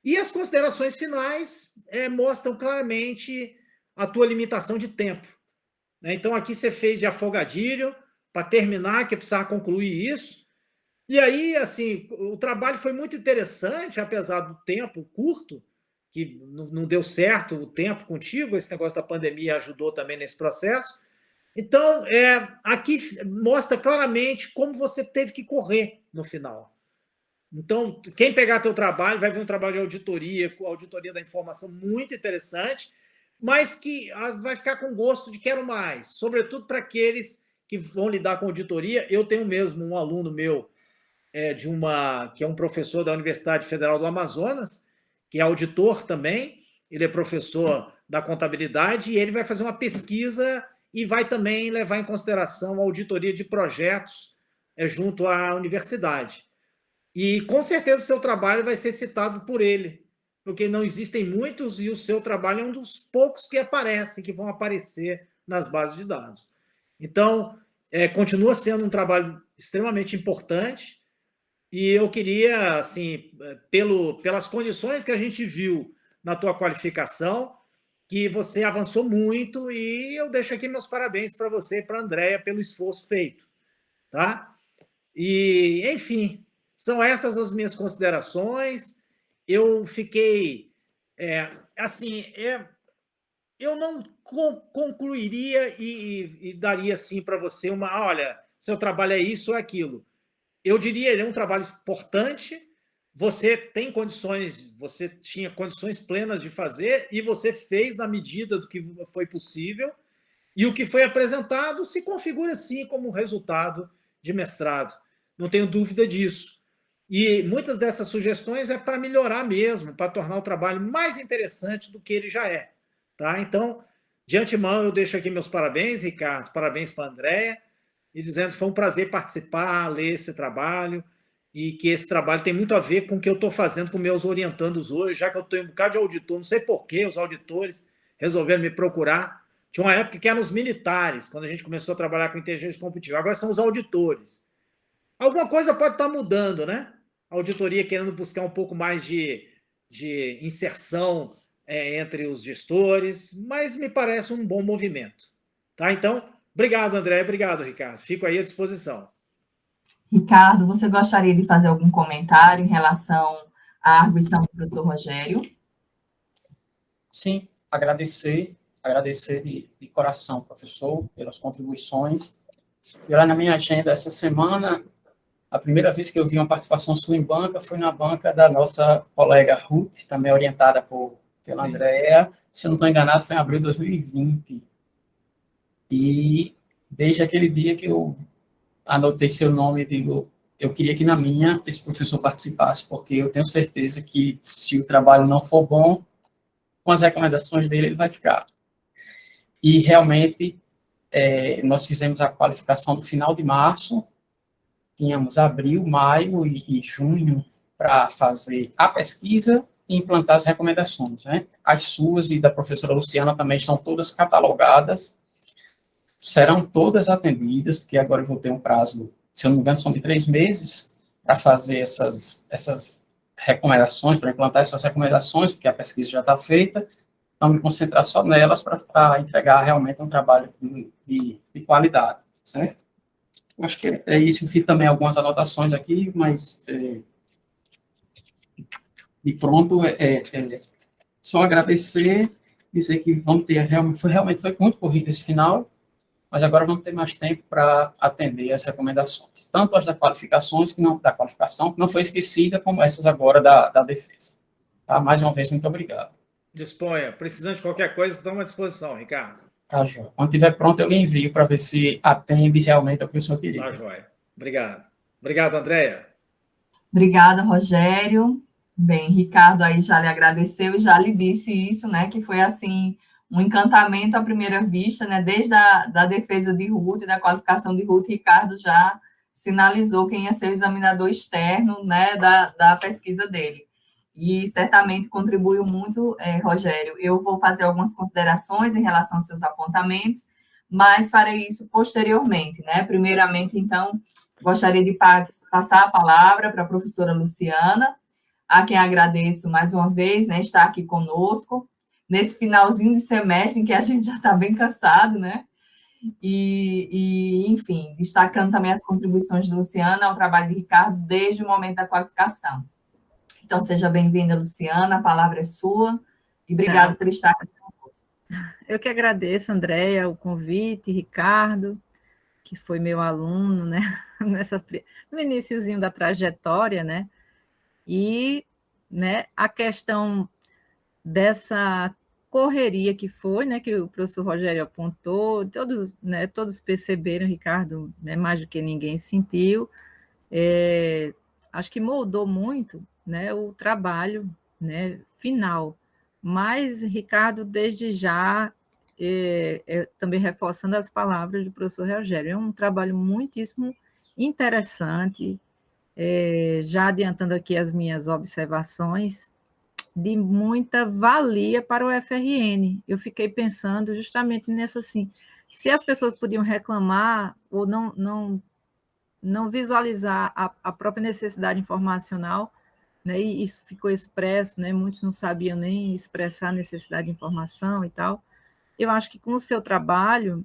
E as considerações finais mostram claramente a tua limitação de tempo. Então, aqui você fez de afogadilho para terminar, que precisava concluir isso. E aí, assim, o trabalho foi muito interessante, apesar do tempo curto, que não deu certo o tempo contigo, esse negócio da pandemia ajudou também nesse processo. Então, aqui mostra claramente como você teve que correr no final. Então, quem pegar teu trabalho vai ver um trabalho de auditoria, com auditoria da informação muito interessante, mas que vai ficar com gosto de quero mais, sobretudo para aqueles que vão lidar com auditoria. Eu tenho mesmo um aluno meu que é um professor da Universidade Federal do Amazonas, que é auditor também, ele é professor da contabilidade, e ele vai fazer uma pesquisa e vai também levar em consideração a auditoria de projetos junto à universidade. E com certeza o seu trabalho vai ser citado por ele, porque não existem muitos e o seu trabalho é um dos poucos que aparecem, que vão aparecer nas bases de dados. Então, continua sendo um trabalho extremamente importante, e eu queria, assim, pelas condições que a gente viu na tua qualificação, que você avançou muito, e eu deixo aqui meus parabéns para você e para a Andréia pelo esforço feito, tá? E, enfim, são essas as minhas considerações. Eu fiquei, assim, eu não concluiria e daria, assim, para você olha, seu trabalho é isso ou aquilo. Eu diria, ele é um trabalho importante, você tem condições, você tinha condições plenas de fazer, e você fez na medida do que foi possível, e o que foi apresentado se configura, sim, como resultado de mestrado. Não tenho dúvida disso. E muitas dessas sugestões é para melhorar mesmo, para tornar o trabalho mais interessante do que ele já é. Tá? Então, de antemão, eu deixo aqui meus parabéns, Ricardo, parabéns para a Andréia, e dizendo que foi um prazer participar, ler esse trabalho, e que esse trabalho tem muito a ver com o que eu estou fazendo com meus orientandos hoje, já que eu estou em um bocado de auditor, não sei por que os auditores resolveram me procurar. Tinha uma época que eram os militares, quando a gente começou a trabalhar com inteligência competitiva, agora são os auditores. Alguma coisa pode estar mudando, né? A auditoria querendo buscar um pouco mais de inserção entre os gestores, mas me parece um bom movimento. Tá? Então, obrigado, André, obrigado, Ricardo. Fico aí à disposição. Ricardo, você gostaria de fazer algum comentário em relação à arguição do professor Rogério? Sim, agradecer de coração, professor, pelas contribuições. E lá na minha agenda essa semana, a primeira vez que eu vi uma participação sua em banca foi na banca da nossa colega Ruth, também orientada pela Andréa. Se eu não estou enganado, foi em abril de 2020. E desde aquele dia que eu anotei seu nome e digo, eu queria que na minha esse professor participasse, porque eu tenho certeza que se o trabalho não for bom, com as recomendações dele, ele vai ficar. E realmente, nós fizemos a qualificação no final de março, tínhamos abril, maio e junho para fazer a pesquisa e implantar as recomendações, né? As suas e da professora Luciana também estão todas catalogadas, serão todas atendidas, porque agora eu vou ter um prazo, se eu não me engano, são de 3 meses, para fazer essas recomendações, para implantar essas recomendações, porque a pesquisa já está feita, então me concentrar só nelas para entregar realmente um trabalho de qualidade, certo? Acho que é isso. Eu fiz também algumas anotações aqui, mas de pronto só agradecer, dizer que vamos ter realmente foi muito corrido esse final, mas agora vamos ter mais tempo para atender as recomendações, tanto as da qualificação, que não foi esquecida, como essas agora da defesa. Tá? Mais uma vez, muito obrigado. Disponha. Precisando de qualquer coisa, estamos à disposição, Ricardo. Tá, joia. Quando estiver pronto, eu lhe envio para ver se atende realmente ao que o senhor queria. Tá, joia. Obrigado. Obrigado, Andréia. Obrigada, Rogério. Bem, Ricardo aí já lhe agradeceu e já lhe disse isso, né, que foi, assim, um encantamento à primeira vista, né, desde a defesa de Ruth, da qualificação de Ruth, Ricardo já sinalizou quem ia ser o examinador externo, né, da pesquisa dele. E certamente contribuiu muito, Rogério. Eu vou fazer algumas considerações em relação aos seus apontamentos, mas farei isso posteriormente, né? Primeiramente, então, gostaria de passar a palavra para a professora Luciana, a quem agradeço mais uma vez, né, estar aqui conosco, nesse finalzinho de semestre, em que a gente já está bem cansado, né? Enfim, destacando também as contribuições de Luciana ao trabalho de Ricardo desde o momento da qualificação. Então, seja bem-vinda, Luciana, a palavra é sua, e obrigada por estar aqui conosco. Eu que agradeço, Andréia, o convite, Ricardo, que foi meu aluno, né, no iniciozinho da trajetória, né, e, né, a questão dessa correria que foi, né, que o professor Rogério apontou, todos perceberam, Ricardo, né, mais do que ninguém sentiu, acho que moldou muito, né, o trabalho, né, final. Mas, Ricardo, desde já, também reforçando as palavras do professor Rogério, é um trabalho muitíssimo interessante, já adiantando aqui as minhas observações, de muita valia para o FRN. Eu fiquei pensando justamente nessa, assim, se as pessoas podiam reclamar ou não visualizar a própria necessidade informacional, né, e isso ficou expresso, né, muitos não sabiam nem expressar a necessidade de informação e tal. Eu acho que com o seu trabalho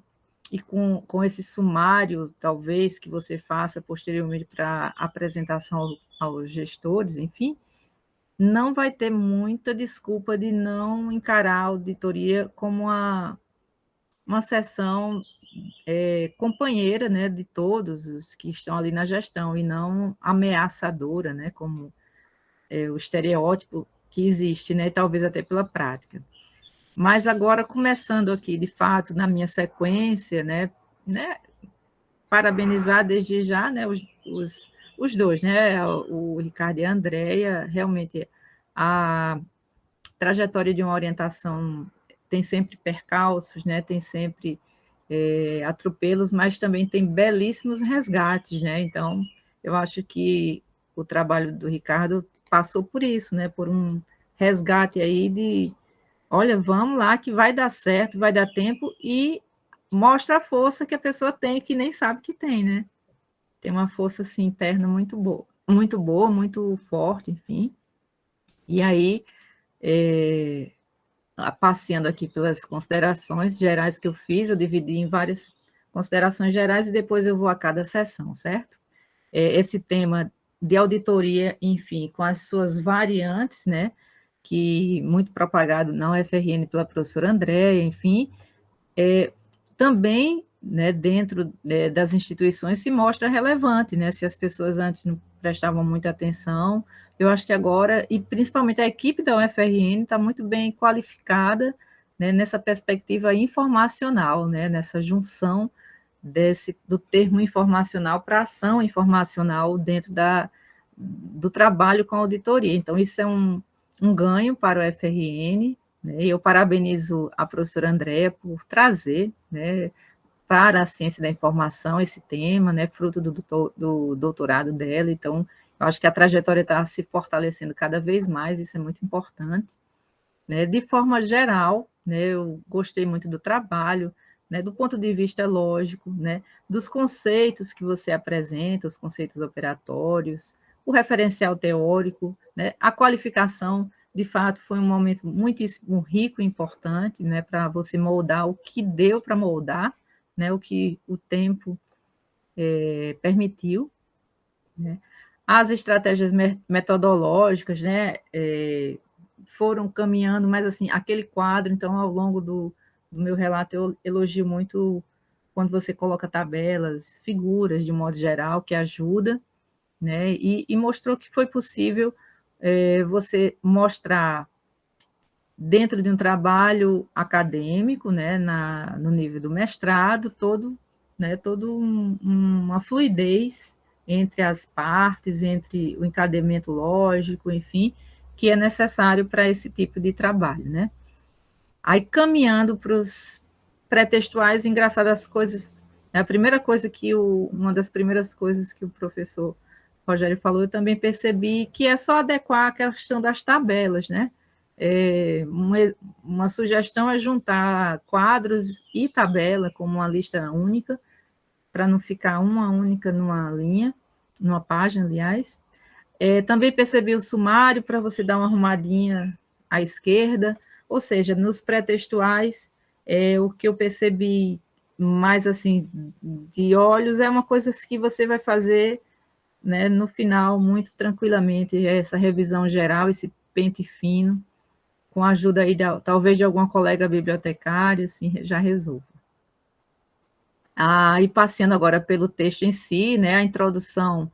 e com esse sumário, talvez, que você faça posteriormente para apresentação aos gestores, enfim, não vai ter muita desculpa de não encarar a auditoria como uma sessão companheira, né, de todos os que estão ali na gestão, e não ameaçadora, né, como o estereótipo que existe, né, talvez até pela prática. Mas agora, começando aqui, de fato, na minha sequência, né, parabenizar desde já, né, os dois, né, o Ricardo e a Andrea, realmente a trajetória de uma orientação tem sempre percalços, né, tem sempre atropelos, mas também tem belíssimos resgates, né, então eu acho que o trabalho do Ricardo passou por isso, né, por um resgate aí de, olha, vamos lá que vai dar certo, vai dar tempo, e mostra a força que a pessoa tem, que nem sabe que tem, né, tem uma força, assim, interna muito boa, muito forte, enfim, e aí, passeando aqui pelas considerações gerais que eu fiz, eu dividi em várias considerações gerais e depois eu vou a cada sessão, certo? Esse tema de auditoria, enfim, com as suas variantes, né, que muito propagado na UFRN pela professora Andréa, enfim, também, né, dentro das instituições se mostra relevante, né, se as pessoas antes não prestavam muita atenção, eu acho que agora, e principalmente a equipe da UFRN está muito bem qualificada, né, nessa perspectiva informacional, né, nessa junção do termo informacional para ação informacional dentro do trabalho com a auditoria. Então, isso é um ganho para o UFRN, né? Eu parabenizo a professora Andréa por trazer, né, para a ciência da informação esse tema, né, fruto do doutorado dela. Então, eu acho que a trajetória está se fortalecendo cada vez mais, isso é muito importante, né? De forma geral, né, eu gostei muito do trabalho, né, do ponto de vista lógico, né, dos conceitos que você apresenta, os conceitos operatórios, o referencial teórico, né, a qualificação, de fato, foi um momento muitíssimo rico e importante, né, para você moldar o que deu para moldar, né, o que o tempo permitiu, né. As estratégias metodológicas, né, foram caminhando, mas assim, aquele quadro, então, ao longo do meu relato, eu elogio muito quando você coloca tabelas, figuras, de modo geral, que ajuda, né, e mostrou que foi possível você mostrar dentro de um trabalho acadêmico, né, no nível do mestrado, né, uma fluidez entre as partes, entre o encadeamento lógico, enfim, que é necessário para esse tipo de trabalho, né? Aí, caminhando para os pré-textuais, engraçadas coisas, a primeira coisa uma das primeiras coisas que o professor Rogério falou, eu também percebi que é só adequar a questão das tabelas, né? Uma sugestão é juntar quadros e tabela como uma lista única, para não ficar uma única numa linha, numa página, aliás. Também percebi o sumário para você dar uma arrumadinha à esquerda, ou seja, nos pré-textuais, o que eu percebi mais assim de olhos é uma coisa que você vai fazer, né, no final muito tranquilamente, essa revisão geral, esse pente fino, com a ajuda aí talvez de alguma colega bibliotecária, assim, já resolva. E passeando agora pelo texto em si, né, a introdução,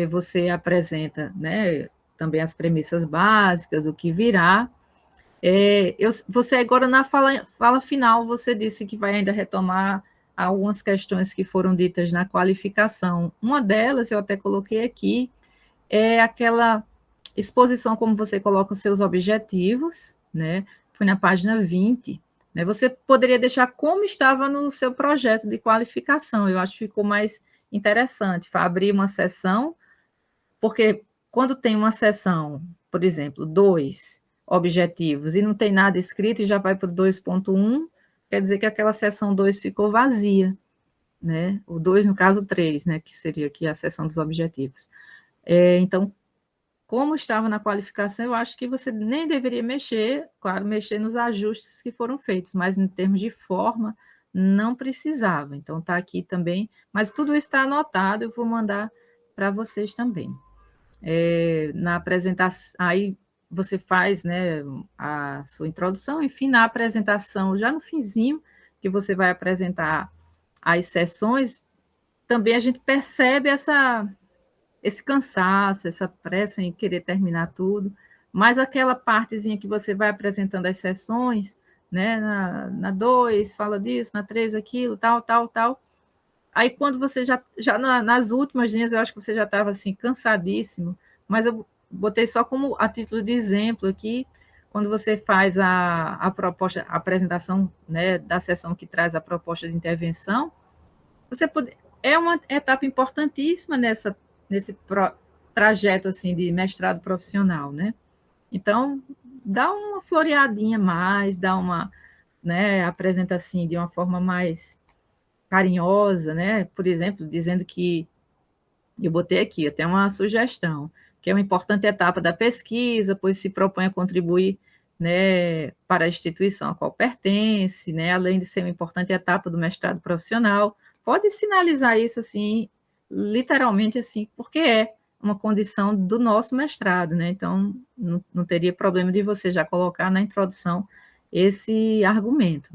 você apresenta, né, também as premissas básicas, o que virá. Você agora, na fala final, você disse que vai ainda retomar algumas questões que foram ditas na qualificação. Uma delas, eu até coloquei aqui, é aquela exposição, como você coloca os seus objetivos, né? Foi na página 20, né? Você poderia deixar como estava no seu projeto de qualificação, eu acho que ficou mais interessante, abrir uma sessão, porque quando tem uma sessão, por exemplo, 2 objetivos, e não tem nada escrito e já vai para o 2.1, quer dizer que aquela sessão 2 ficou vazia, né? O 2, no caso, 3, né? Que seria aqui a sessão dos objetivos. Então, como estava na qualificação, eu acho que você nem deveria mexer, claro, mexer nos ajustes que foram feitos, mas em termos de forma, não precisava. Então, está aqui também, mas tudo está anotado, eu vou mandar para vocês também. Na apresentação, aí você faz, né, a sua introdução, enfim, na apresentação, já no finzinho, que você vai apresentar as sessões, também a gente percebe esse cansaço, essa pressa em querer terminar tudo, mas aquela partezinha que você vai apresentando as sessões, né, na 2, fala disso, na 3, aquilo, tal, tal, tal. Aí, quando você já nas últimas linhas, eu acho que você já estava assim, cansadíssimo, mas eu botei só como a título de exemplo aqui, quando você faz a proposta, a apresentação, né, da sessão que traz a proposta de intervenção, você pode, é uma etapa importantíssima nesse trajeto assim, de mestrado profissional, né? Então, dá uma floreadinha mais, dá uma, né, apresenta assim de uma forma mais carinhosa, né? Por exemplo, dizendo que eu botei aqui, até uma sugestão, que é uma importante etapa da pesquisa, pois se propõe a contribuir, né, para a instituição a qual pertence, né, além de ser uma importante etapa do mestrado profissional. Pode sinalizar isso assim, literalmente assim, porque é uma condição do nosso mestrado, né? Então, não teria problema de você já colocar na introdução esse argumento.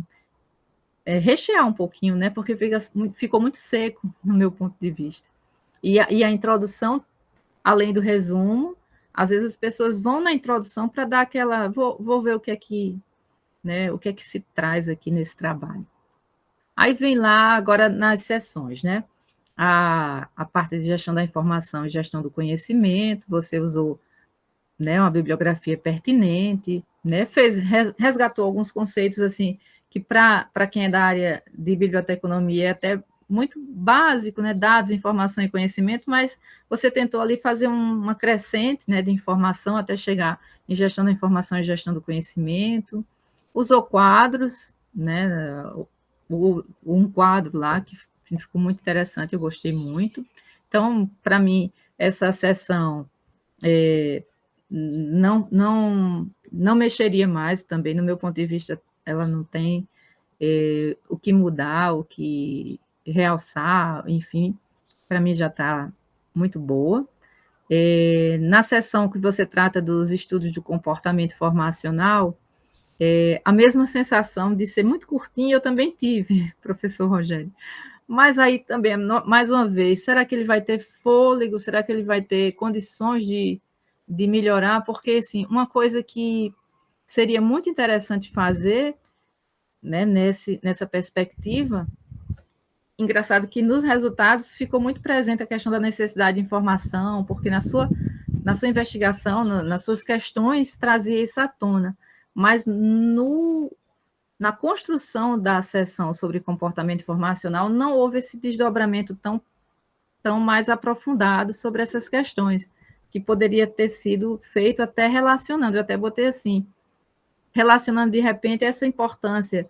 Rechear um pouquinho, né? Porque ficou muito seco, no meu ponto de vista. E a introdução, além do resumo, às vezes as pessoas vão na introdução para dar aquela, vou ver o que é que, né, o que é que se traz aqui nesse trabalho. Aí vem lá agora nas sessões, né? A parte de gestão da informação e gestão do conhecimento, você usou, né, uma bibliografia pertinente, né? Resgatou alguns conceitos assim que para quem é da área de biblioteconomia é até muito básico, né? Dados, informação e conhecimento, mas você tentou ali fazer uma crescente, né, de informação até chegar em gestão da informação e gestão do conhecimento. Usou quadros, né? Um quadro lá que ficou muito interessante, eu gostei muito. Então, para mim, essa sessão não mexeria mais também, no meu ponto de vista, ela não tem o que mudar, o que realçar, enfim, para mim já está muito boa. Na sessão que você trata dos estudos de comportamento formacional, a mesma sensação de ser muito curtinho eu também tive, professor Rogério. Mas aí também, mais uma vez, será que ele vai ter fôlego? Será que ele vai ter condições de melhorar? Porque, assim, uma coisa que seria muito interessante fazer, né, nessa perspectiva, engraçado que nos resultados ficou muito presente a questão da necessidade de informação, porque na sua investigação, nas suas questões, trazia isso à tona. Mas na construção da sessão sobre comportamento informacional, não houve esse desdobramento tão mais aprofundado sobre essas questões, que poderia ter sido feito até relacionando, eu até botei assim, relacionando de repente essa importância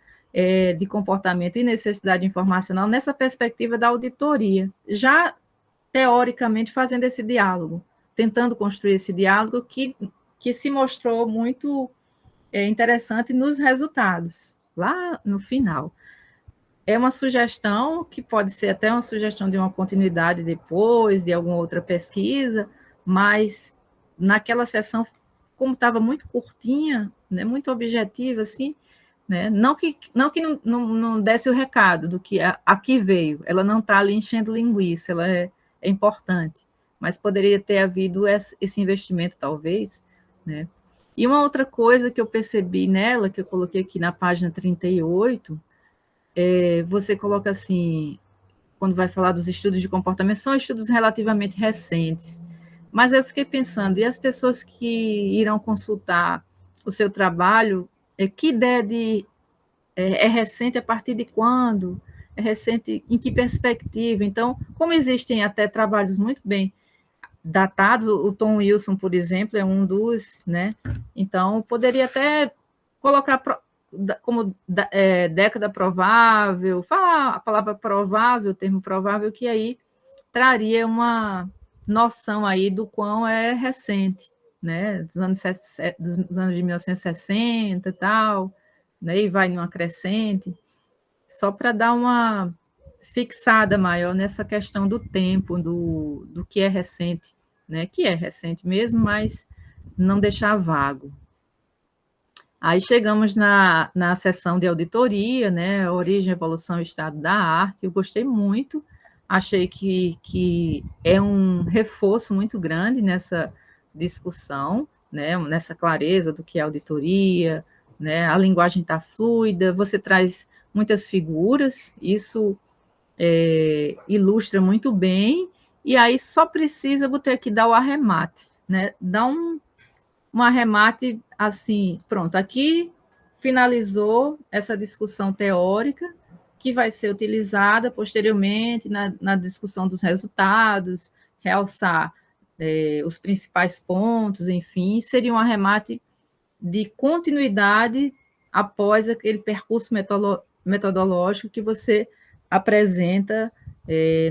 de comportamento e necessidade informacional nessa perspectiva da auditoria, já teoricamente fazendo esse diálogo, tentando construir esse diálogo que se mostrou muito interessante nos resultados, lá no final. É uma sugestão que pode ser até uma sugestão de uma continuidade depois, de alguma outra pesquisa, mas naquela sessão, como estava muito curtinha, né, muito objetiva, assim, né, não que não desse o recado do que aqui veio, ela não está ali enchendo linguiça, ela é importante, mas poderia ter havido esse investimento, talvez, né. E uma outra coisa que eu percebi nela, que eu coloquei aqui na página 38, você coloca assim, quando vai falar dos estudos de comportamento, são estudos relativamente recentes, Mas eu fiquei pensando, e as pessoas que irão consultar o seu trabalho, que ideia de... É recente a partir de quando? É recente em que perspectiva? Então, como existem até trabalhos muito bem datados, o Tom Wilson, por exemplo, é um dos, né? Então, poderia até colocar como década provável, falar a palavra provável, o termo provável, que aí traria uma noção aí do quão é recente, né? Dos anos de 1960 e tal, né? E vai numa crescente, só para dar uma fixada maior nessa questão do tempo, do que é recente, né? Que é recente mesmo, mas não deixar vago. Aí chegamos na sessão de auditoria, né? Origem, evolução e estado da arte. Eu gostei muito, achei que é um reforço muito grande nessa discussão, né? Nessa clareza do que é auditoria, né? A linguagem está fluida, você traz muitas figuras, isso ilustra muito bem, e aí só precisa, vou ter que dar o arremate, né? Dar um arremate assim, pronto, aqui finalizou essa discussão teórica, que vai ser utilizada posteriormente na discussão dos resultados, realçar os principais pontos, enfim, seria um arremate de continuidade após aquele percurso metodológico que você apresenta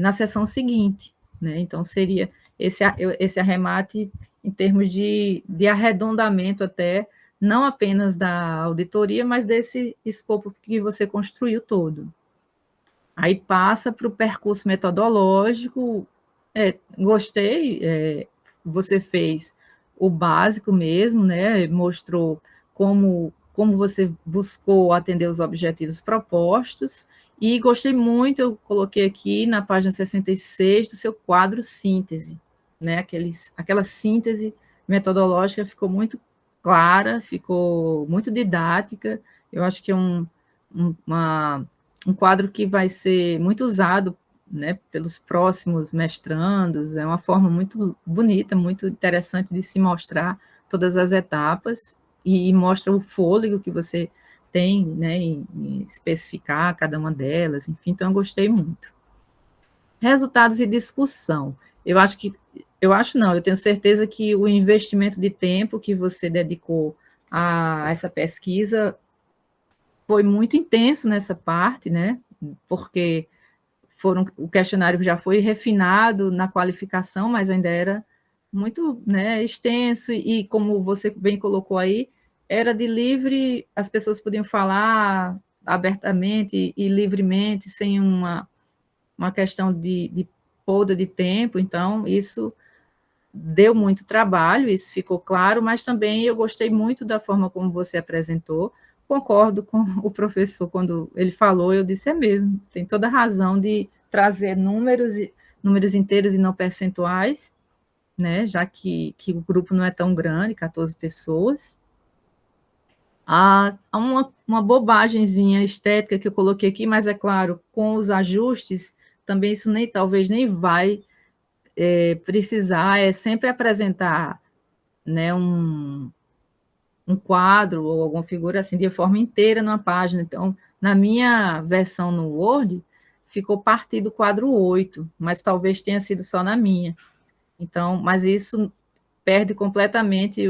na sessão seguinte, né? Então, seria esse arremate em termos de arredondamento até, não apenas da auditoria, mas desse escopo que você construiu todo. Aí passa para o percurso metodológico, gostei, você fez o básico mesmo, né? Mostrou como você buscou atender os objetivos propostos, e gostei muito, eu coloquei aqui na página 66 do seu quadro síntese, né? Aquela síntese metodológica ficou muito clara, ficou muito didática, eu acho que é um quadro que vai ser muito usado, né, pelos próximos mestrandos, é uma forma muito bonita, muito interessante de se mostrar todas as etapas, e mostra o fôlego que você tem, né, em especificar cada uma delas, enfim, então eu gostei muito. Resultados e discussão. Eu tenho certeza que o investimento de tempo que você dedicou a essa pesquisa foi muito intenso nessa parte, né, porque o questionário já foi refinado na qualificação, mas ainda era muito, né, extenso, e como você bem colocou aí, era de livre, as pessoas podiam falar abertamente e livremente, sem uma questão de poda de tempo, então isso deu muito trabalho, isso ficou claro, mas também eu gostei muito da forma como você apresentou, concordo com o professor, quando ele falou, eu disse, é mesmo, tem toda a razão de trazer números inteiros e não percentuais, né, já que o grupo não é tão grande, 14 pessoas. Há uma bobagemzinha estética que eu coloquei aqui, mas é claro, com os ajustes, também isso talvez nem vai precisar, é sempre apresentar, né, um quadro ou alguma figura assim de forma inteira numa página. Então, na minha versão no Word, ficou partido o quadro 8, mas talvez tenha sido só na minha. Então, mas isso perde completamente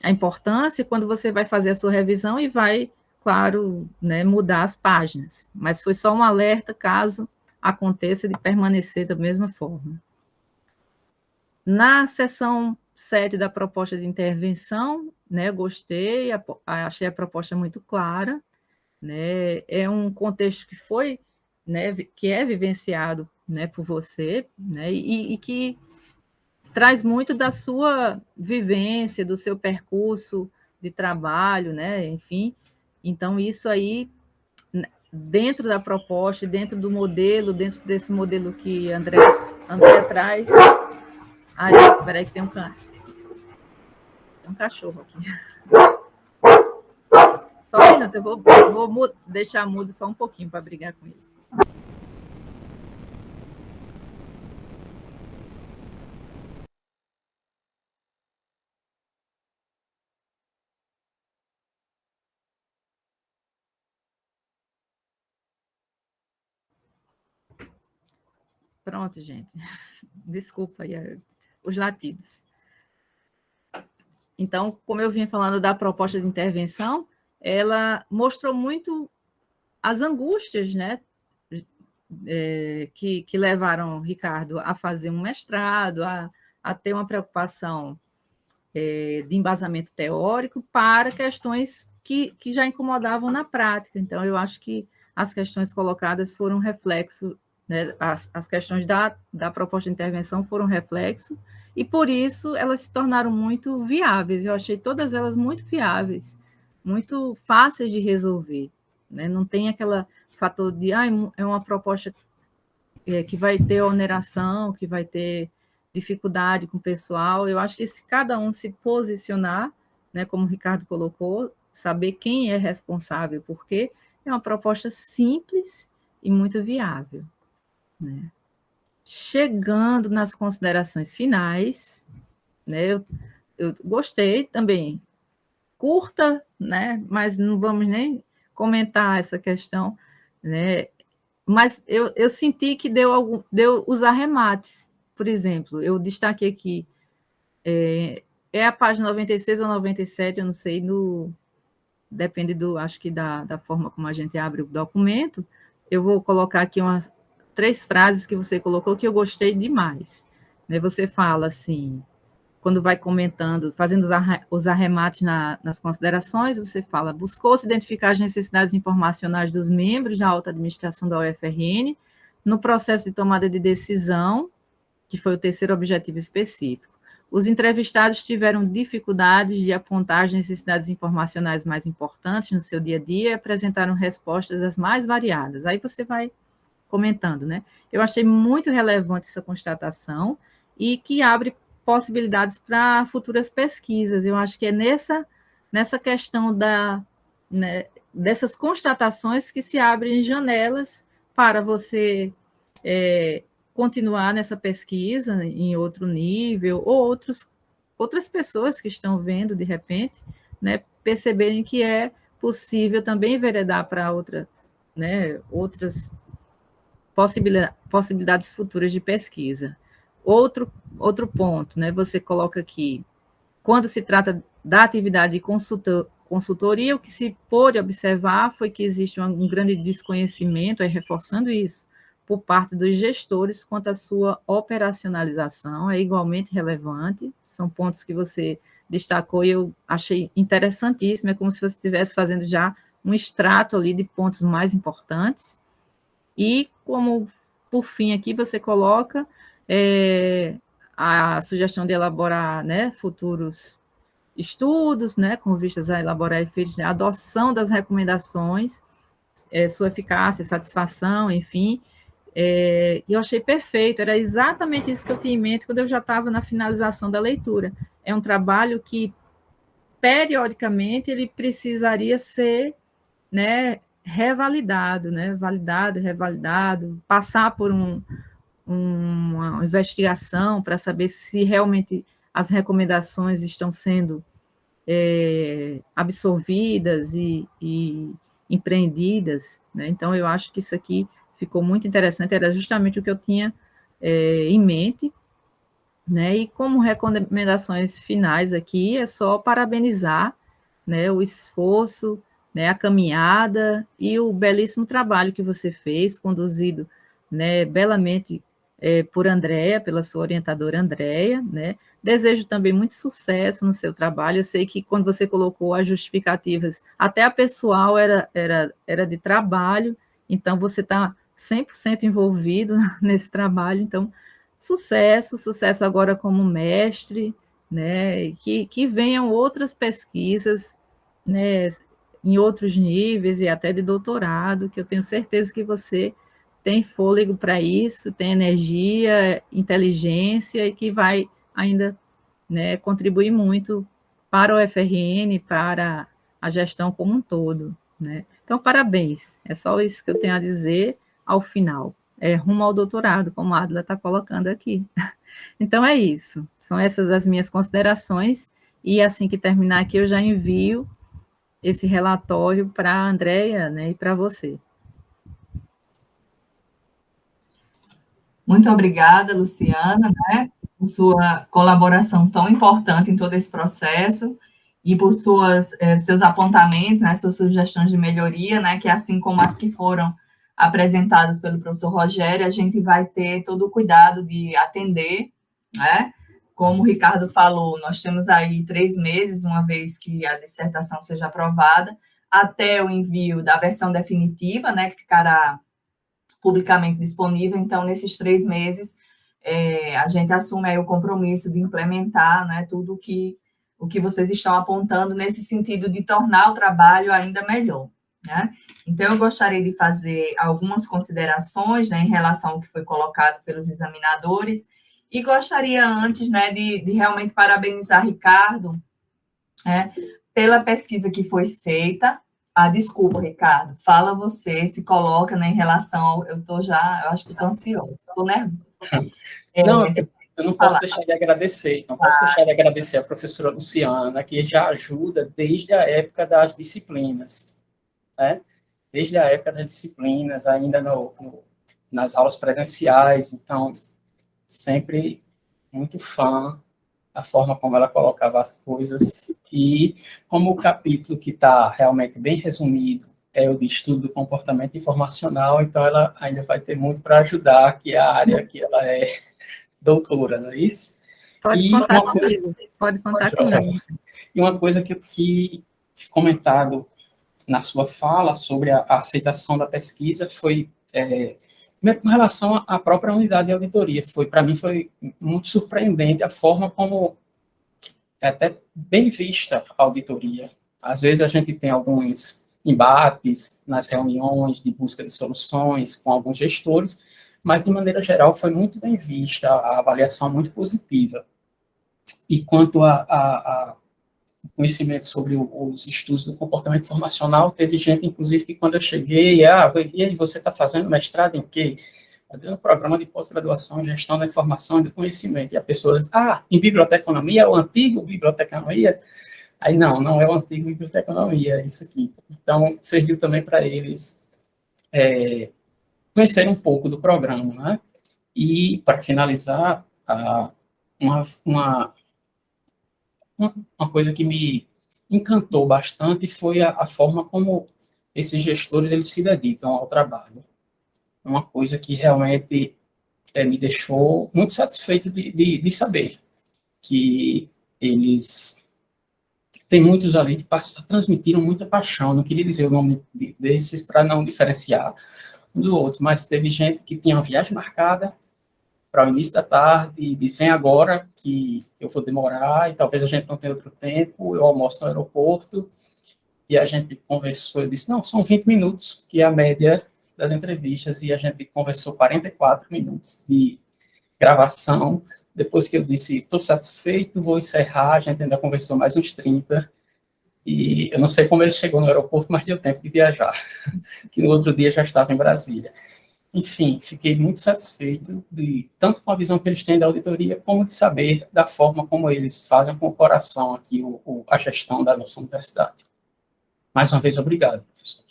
a importância quando você vai fazer a sua revisão e vai, claro, né, mudar as páginas. Mas foi só um alerta caso aconteça de permanecer da mesma forma. Na seção 7 da proposta de intervenção, né, gostei, achei a proposta muito clara, né, é um contexto que foi, né, que é vivenciado, né, por você, né, e que traz muito da sua vivência, do seu percurso de trabalho, né, enfim, então isso aí, dentro da proposta, dentro do modelo, dentro desse modelo que André traz. Ai, espera aí que tem um cachorro aqui. Só um minuto, eu vou deixar mudo só um pouquinho para brigar com ele. Pronto, gente. Desculpa aí os latidos. Então, como eu vinha falando da proposta de intervenção, ela mostrou muito as angústias, né, que levaram o Ricardo a fazer um mestrado, a ter uma preocupação de embasamento teórico para questões que já incomodavam na prática. Então, eu acho que as questões colocadas foram reflexo, né, as questões da proposta de intervenção foram reflexo, e por isso elas se tornaram muito viáveis. Eu achei todas elas muito viáveis, muito fáceis de resolver, né? Não tem aquele fator de é uma proposta que vai ter oneração, que vai ter dificuldade com o pessoal. Eu acho que se cada um se posicionar, né, como o Ricardo colocou, saber quem é responsável, porque é uma proposta simples e muito viável, né? Chegando nas considerações finais, né, eu gostei também, curta, né, mas não vamos nem comentar essa questão, né, mas eu senti que deu os arremates. Por exemplo, eu destaquei aqui, é a página 96 ou 97, eu não sei, depende acho que da forma como a gente abre o documento. Eu vou colocar aqui 3 frases que você colocou que eu gostei demais. Né? Você fala assim, quando vai comentando, fazendo os arremates nas considerações, você fala, buscou-se identificar as necessidades informacionais dos membros da alta administração da UFRN no processo de tomada de decisão, que foi o terceiro objetivo específico. Os entrevistados tiveram dificuldades de apontar as necessidades informacionais mais importantes no seu dia a dia e apresentaram respostas as mais variadas. Aí você vai comentando, né? Eu achei muito relevante essa constatação e que abre possibilidades para futuras pesquisas. Eu acho que é nessa questão né, dessas constatações que se abrem janelas para você continuar nessa pesquisa em outro nível, ou outras pessoas que estão vendo, de repente, né, perceberem que é possível também enveredar para né, outras possibilidades futuras de pesquisa. Outro ponto, né, você coloca aqui, quando se trata da atividade de consultoria, o que se pôde observar foi que existe um grande desconhecimento, reforçando isso, por parte dos gestores quanto à sua operacionalização, é igualmente relevante, são pontos que você destacou e eu achei interessantíssimo, é como se você estivesse fazendo já um extrato ali de pontos mais importantes, e como, por fim, aqui você coloca a sugestão de elaborar, né, futuros estudos, né, com vistas a elaborar efeitos de adoção das recomendações, sua eficácia, satisfação, enfim, eu achei perfeito, era exatamente isso que eu tinha em mente quando eu já estava na finalização da leitura. É um trabalho que, periodicamente, ele precisaria ser, né, revalidado, né, validado, revalidado, passar por uma investigação para saber se realmente as recomendações estão sendo absorvidas e empreendidas, né? Então, eu acho que isso aqui ficou muito interessante, era justamente o que eu tinha em mente, né? E como recomendações finais aqui, é só parabenizar, né, o esforço, né, a caminhada e o belíssimo trabalho que você fez, conduzido, né, belamente por Andréia, pela sua orientadora Andréia, né? Desejo também muito sucesso no seu trabalho. Eu sei que quando você colocou as justificativas, até a pessoal era de trabalho, então você está 100% envolvido nesse trabalho, então sucesso agora como mestre, né? Que venham outras pesquisas, né, em outros níveis e até de doutorado, que eu tenho certeza que você tem fôlego para isso, tem energia, inteligência e que vai ainda, né, contribuir muito para o FRN, para a gestão como um todo, né? Então, parabéns, é só isso que eu tenho a dizer ao final. Rumo ao doutorado, como a Adla está colocando aqui. Então, é isso. São essas as minhas considerações, e assim que terminar aqui, eu já envio esse relatório para a Andréia, né, e para você. Muito obrigada, Luciana, né, por sua colaboração tão importante em todo esse processo e por seus apontamentos, né, suas sugestões de melhoria, né, que assim como as que foram apresentadas pelo professor Rogério, a gente vai ter todo o cuidado de atender, né. Como o Ricardo falou, nós temos aí 3 meses, uma vez que a dissertação seja aprovada, até o envio da versão definitiva, né, que ficará publicamente disponível. Então, nesses 3 meses, a gente assume aí o compromisso de implementar, né, tudo o que vocês estão apontando nesse sentido de tornar o trabalho ainda melhor, né? Então, eu gostaria de fazer algumas considerações, né, em relação ao que foi colocado pelos examinadores, e gostaria antes, né, de realmente parabenizar Ricardo, né, pela pesquisa que foi feita. Ah, desculpa, Ricardo, fala você, se coloca, né, em relação ao, eu acho que estou ansiosa, estou nervosa. Não, eu não posso falar. deixar de agradecer, não posso deixar de agradecer a professora Luciana, que já ajuda desde a época das disciplinas, né? Desde a época das disciplinas, ainda nas aulas presenciais, então, sempre muito fã da forma como ela colocava as coisas, e como o capítulo que está realmente bem resumido é o de estudo do comportamento informacional, então ela ainda vai ter muito para ajudar, que é a área que ela é doutora, não é isso? Pode E contar uma coisa, comigo. Pode contar comigo. e uma coisa que comentado na sua fala sobre a aceitação da pesquisa foi com relação à própria unidade de auditoria. Para mim foi muito surpreendente a forma como é até bem vista a auditoria. Às vezes a gente tem alguns embates nas reuniões de busca de soluções com alguns gestores, mas de maneira geral foi muito bem vista, a avaliação muito positiva. E quanto a conhecimento sobre os estudos do comportamento informacional, teve gente, inclusive, que quando eu cheguei, e aí, você está fazendo mestrado em quê? No programa de pós-graduação em gestão da informação e do conhecimento. E a pessoa diz, em biblioteconomia, é o antigo biblioteconomia? Aí, não é o antigo biblioteconomia, é isso aqui. Então, serviu também para eles conhecerem um pouco do programa, né? E, para finalizar, uma coisa que me encantou bastante foi a forma como esses gestores eles se dedicam ao trabalho. Uma coisa que realmente me deixou muito satisfeito de saber que eles tem muitos ali que transmitiram muita paixão. Não queria dizer o nome desses para não diferenciar um do outro, mas teve gente que tinha uma viagem marcada para o início da tarde, e diz, vem agora, que eu vou demorar, e talvez a gente não tenha outro tempo, eu almoço no aeroporto, e a gente conversou, eu disse, não, são 20 minutos, que é a média das entrevistas, e a gente conversou 44 minutos de gravação. Depois que eu disse, estou satisfeito, vou encerrar, a gente ainda conversou mais uns 30, e eu não sei como ele chegou no aeroporto, mas deu tempo de viajar, que no outro dia já estava em Brasília. Enfim, fiquei muito satisfeito, tanto com a visão que eles têm da auditoria, como de saber da forma como eles fazem com o coração aqui a gestão da nossa universidade. Mais uma vez, obrigado, professor.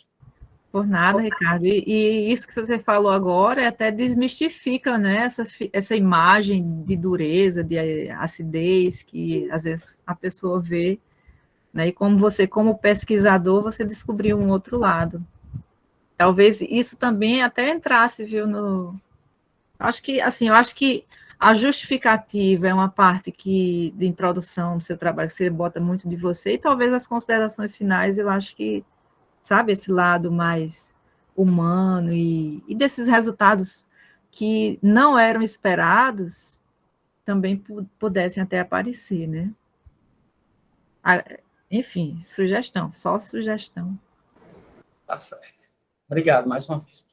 Por nada, Ricardo. E isso que você falou agora até desmistifica, né, essa imagem de dureza, de acidez que às vezes a pessoa vê, né? E como você, como pesquisador, você descobriu um outro lado. Talvez isso também até entrasse, viu, no... eu acho que a justificativa é uma parte de introdução do seu trabalho, que você bota muito de você, e talvez as considerações finais, eu acho que, sabe, esse lado mais humano e desses resultados que não eram esperados, também pudessem até aparecer, né? Enfim, sugestão, só sugestão. Tá certo. Obrigado mais uma vez.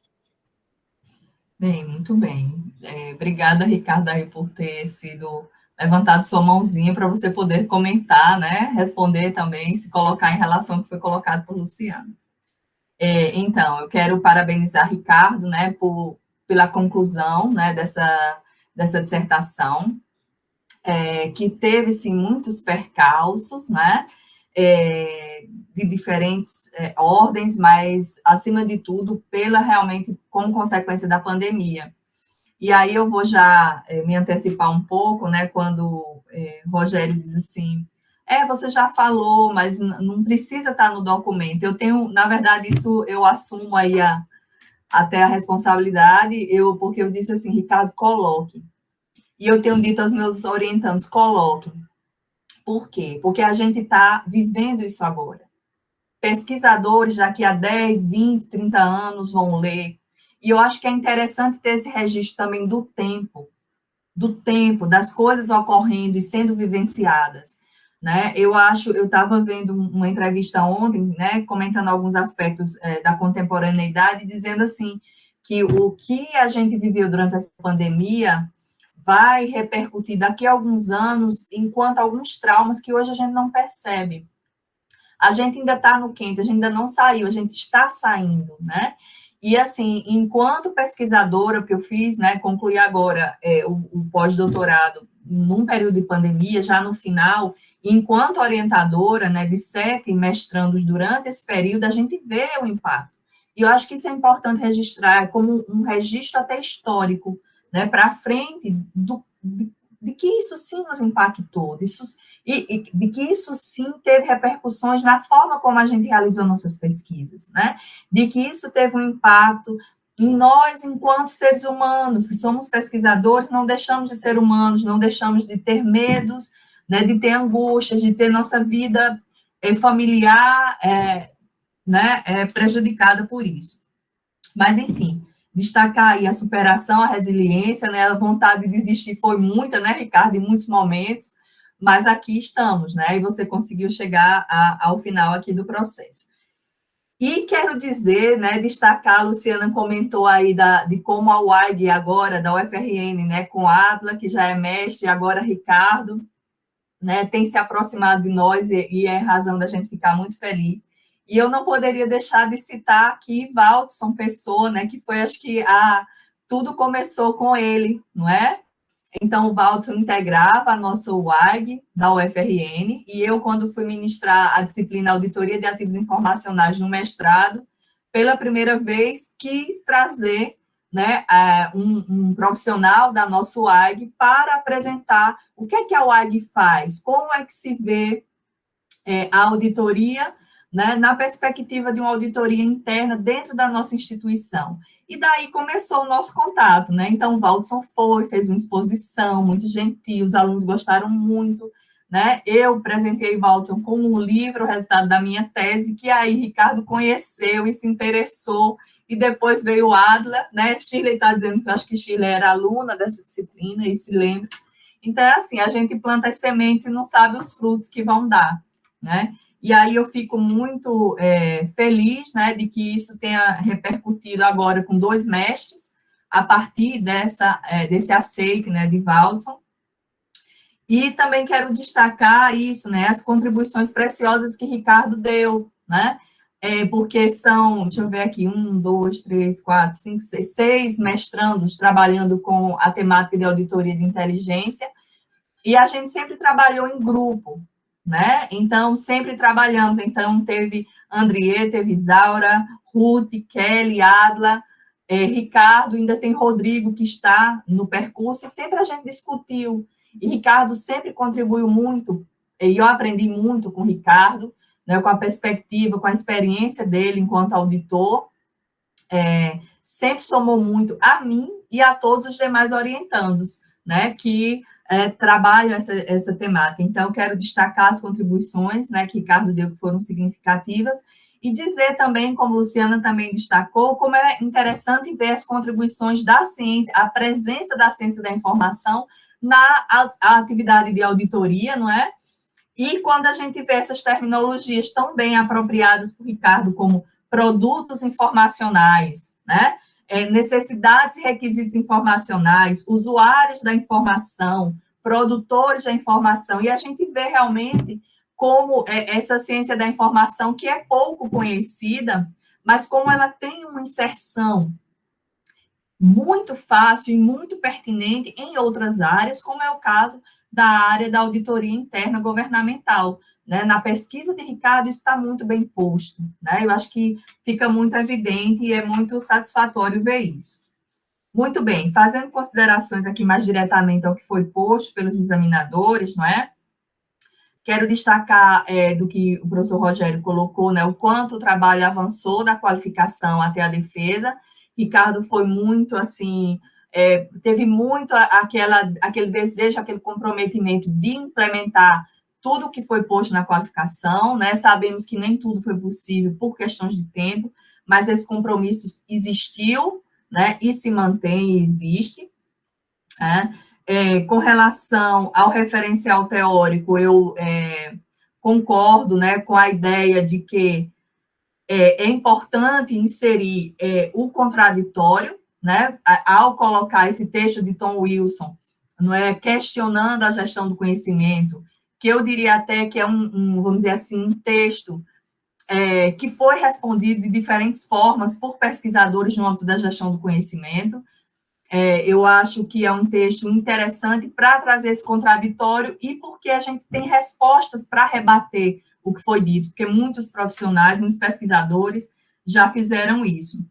Bem, muito bem. Obrigada, Ricardo, aí, por ter levantado sua mãozinha para você poder comentar, né? Responder também, se colocar em relação ao que foi colocado por Luciano. Então, eu quero parabenizar Ricardo, né, pela conclusão, né, dessa dissertação, que teve, sim, muitos percalços, né, de diferentes ordens, mas, acima de tudo, realmente, como consequência da pandemia. E aí eu vou já me antecipar um pouco, né, quando Rogério diz assim, você já falou, mas não precisa estar no documento. Eu tenho, na verdade, isso eu assumo aí até a responsabilidade, porque eu disse assim, Ricardo, coloque. E eu tenho dito aos meus orientandos, coloquem. Por quê? Porque a gente está vivendo isso agora. Pesquisadores daqui a 10, 20, 30 anos vão ler. E eu acho que é interessante ter esse registro também do tempo, das coisas ocorrendo e sendo vivenciadas. Né? Eu estava vendo uma entrevista ontem, né, comentando alguns aspectos da contemporaneidade, dizendo assim, que o que a gente viveu durante essa pandemia vai repercutir daqui a alguns anos, enquanto alguns traumas que hoje a gente não percebe. A gente ainda está no quente, a gente ainda não saiu, a gente está saindo, né? E, assim, enquanto pesquisadora, porque eu fiz, né, concluí agora o pós-doutorado num período de pandemia, já no final, e enquanto orientadora, né, de 7 mestrandos durante esse período, a gente vê o impacto. E eu acho que isso é importante registrar como um registro até histórico, né, para frente de que isso sim nos impactou, e de que isso sim teve repercussões na forma como a gente realizou nossas pesquisas, né? De que isso teve um impacto em nós, enquanto seres humanos, que somos pesquisadores, não deixamos de ser humanos, não deixamos de ter medos, né, de ter angústias, de ter nossa vida familiar né, prejudicada por isso. Mas, enfim, destacar aí a superação, a resiliência, né, a vontade de desistir foi muita, né, Ricardo, em muitos momentos, mas aqui estamos, né, e você conseguiu chegar ao final aqui do processo. E quero dizer, né, destacar, a Luciana comentou aí de como a UAIG agora, da UFRN, né, com a Adla, que já é mestre, e agora Ricardo, né, tem se aproximado de nós, e é razão da gente ficar muito feliz. E eu não poderia deixar de citar aqui Valdson Pessoa, né, que foi, acho que, tudo começou com ele, não é? Então, o Valdson integrava a nossa UAIG da UFRN, e eu, quando fui ministrar a disciplina Auditoria de Ativos Informacionais no mestrado, pela primeira vez quis trazer, né, um profissional da nossa UAIG para apresentar o que é que a UAIG faz, como é que se vê a auditoria, né, na perspectiva de uma auditoria interna dentro da nossa instituição. E daí começou o nosso contato, né? Então, o Valdson fez uma exposição muito gentil, os alunos gostaram muito, né? Eu presentei o Valdson com um livro, o resultado da minha tese, que aí Ricardo conheceu e se interessou, e depois veio o Adla, né? Shirley está dizendo que eu acho que Shirley era aluna dessa disciplina e se lembra. Então, é assim, a gente planta as sementes e não sabe os frutos que vão dar, né? E aí eu fico muito feliz, né, de que isso tenha repercutido agora com 2 mestres, a partir desse aceite, né, de Valdson. E também quero destacar isso, né, as contribuições preciosas que Ricardo deu, né, porque são, deixa eu ver aqui, 1, 2, 3, 4, 5, 6 mestrandos trabalhando com a temática de auditoria de inteligência, e a gente sempre trabalhou em grupo, né? Então, sempre trabalhamos. Então, teve Andriê, teve Isaura, Ruth, Kelly, Adla, Ricardo, ainda tem Rodrigo, que está no percurso, e sempre a gente discutiu. E Ricardo sempre contribuiu muito, e eu aprendi muito com o Ricardo, né, com a perspectiva, com a experiência dele enquanto auditor, sempre somou muito a mim e a todos os demais orientandos, né, que trabalham essa temática. Então, quero destacar as contribuições, né, que Ricardo deu, que foram significativas, e dizer também, como Luciana também destacou, como é interessante ver as contribuições da ciência, a presença da ciência da informação na atividade de auditoria, não é? E quando a gente vê essas terminologias tão bem apropriadas por Ricardo, como produtos informacionais, né? Necessidades e requisitos informacionais, usuários da informação, produtores da informação, e a gente vê realmente como essa ciência da informação, que é pouco conhecida, mas como ela tem uma inserção muito fácil e muito pertinente em outras áreas, como é o caso da área da auditoria interna governamental, né? Na pesquisa de Ricardo, isso está muito bem posto, né? Eu acho que fica muito evidente e é muito satisfatório ver isso. Muito bem, fazendo considerações aqui mais diretamente ao que foi posto pelos examinadores, não é? Quero destacar do que o professor Rogério colocou, né, o quanto o trabalho avançou da qualificação até a defesa. Ricardo foi muito, assim, teve muito aquele desejo, aquele comprometimento de implementar tudo o que foi posto na qualificação, né? Sabemos que nem tudo foi possível por questões de tempo, mas esse compromisso existiu, né, e se mantém e existe, né? Com relação ao referencial teórico, eu concordo, né, com a ideia de que é importante inserir o contraditório, né, ao colocar esse texto de Tom Wilson, não é, questionando a gestão do conhecimento, que eu diria até que é vamos dizer assim, um texto que foi respondido de diferentes formas por pesquisadores no âmbito da gestão do conhecimento. Eu acho que é um texto interessante para trazer esse contraditório e porque a gente tem respostas para rebater o que foi dito, porque muitos profissionais, muitos pesquisadores já fizeram isso.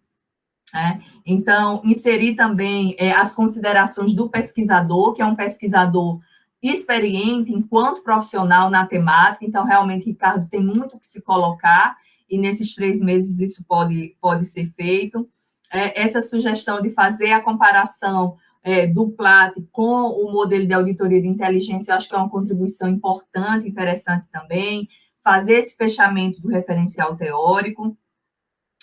Né? Então, inserir também as considerações do pesquisador, que é um pesquisador experiente enquanto profissional na temática, então, realmente, Ricardo tem muito que se colocar, e nesses 3 meses isso pode ser feito. Essa sugestão de fazer a comparação do PLAT com o modelo de auditoria de inteligência, eu acho que é uma contribuição importante, interessante também, fazer esse fechamento do referencial teórico,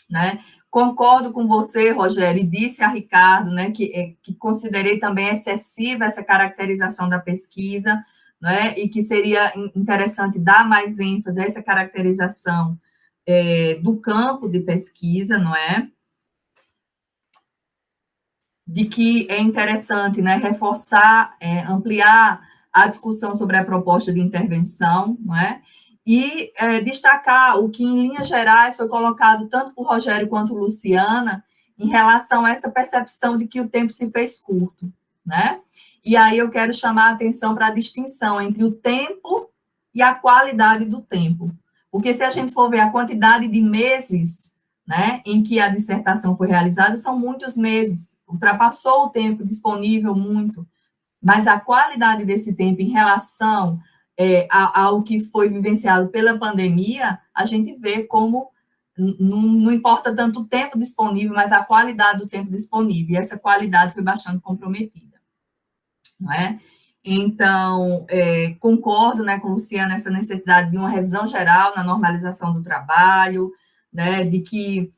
né? Concordo com você, Rogério, e disse a Ricardo, né, que considerei também excessiva essa caracterização da pesquisa, né, e que seria interessante dar mais ênfase a essa caracterização do campo de pesquisa, não é? De que é interessante, né, reforçar, ampliar a discussão sobre a proposta de intervenção, não é? E destacar o que, em linhas gerais, foi colocado tanto por Rogério quanto por Luciana, em relação a essa percepção de que o tempo se fez curto, né? E aí eu quero chamar a atenção para a distinção entre o tempo e a qualidade do tempo. Porque se a gente for ver a quantidade de meses, né, em que a dissertação foi realizada, são muitos meses, ultrapassou o tempo disponível muito, mas a qualidade desse tempo em relação ao que foi vivenciado pela pandemia, a gente vê como não importa tanto o tempo disponível, mas a qualidade do tempo disponível, e essa qualidade foi bastante comprometida, não é? Então, concordo, né, com Luciana nessa necessidade de uma revisão geral na normalização do trabalho, né, de que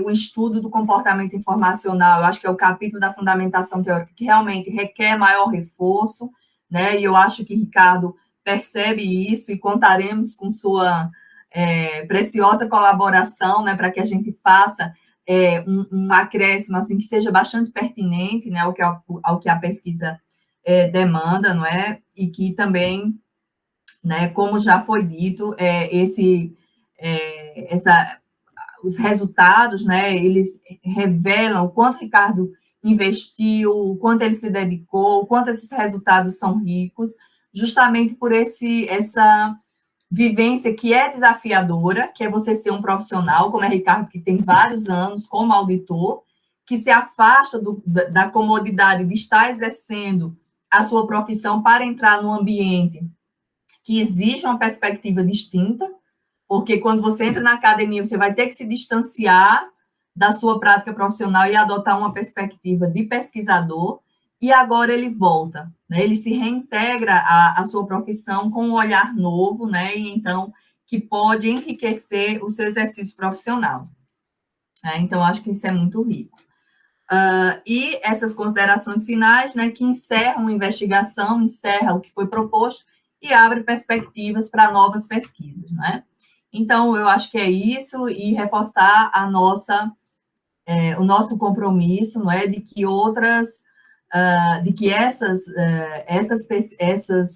o estudo do comportamento informacional, eu acho que é o capítulo da fundamentação teórica que realmente requer maior reforço, né, e eu acho que Ricardo percebe isso e contaremos com sua preciosa colaboração, né, para que a gente faça um acréscimo, assim, que seja bastante pertinente, né, ao que a pesquisa demanda, não é? E que também, né, como já foi dito, os resultados, né, eles revelam o quanto Ricardo investiu, o quanto ele se dedicou, o quanto esses resultados são ricos, justamente por essa vivência que é desafiadora, que é você ser um profissional, como é Ricardo, que tem vários anos como auditor, que se afasta da comodidade de estar exercendo a sua profissão para entrar num ambiente que exige uma perspectiva distinta, porque quando você entra na academia, você vai ter que se distanciar da sua prática profissional e adotar uma perspectiva de pesquisador, e agora ele volta, né? Ele se reintegra à sua profissão com um olhar novo, né? E então, que pode enriquecer o seu exercício profissional. Então, acho que isso é muito rico. E essas considerações finais, né, que encerram a investigação, encerra o que foi proposto e abre perspectivas para novas pesquisas, né? Então, eu acho que é isso, e reforçar o nosso compromisso, não é, de que essas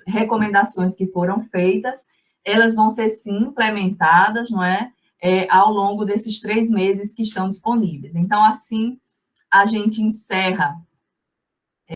recomendações que foram feitas, elas vão ser, sim, implementadas, não é, ao longo desses 3 meses que estão disponíveis. Então, assim, a gente encerra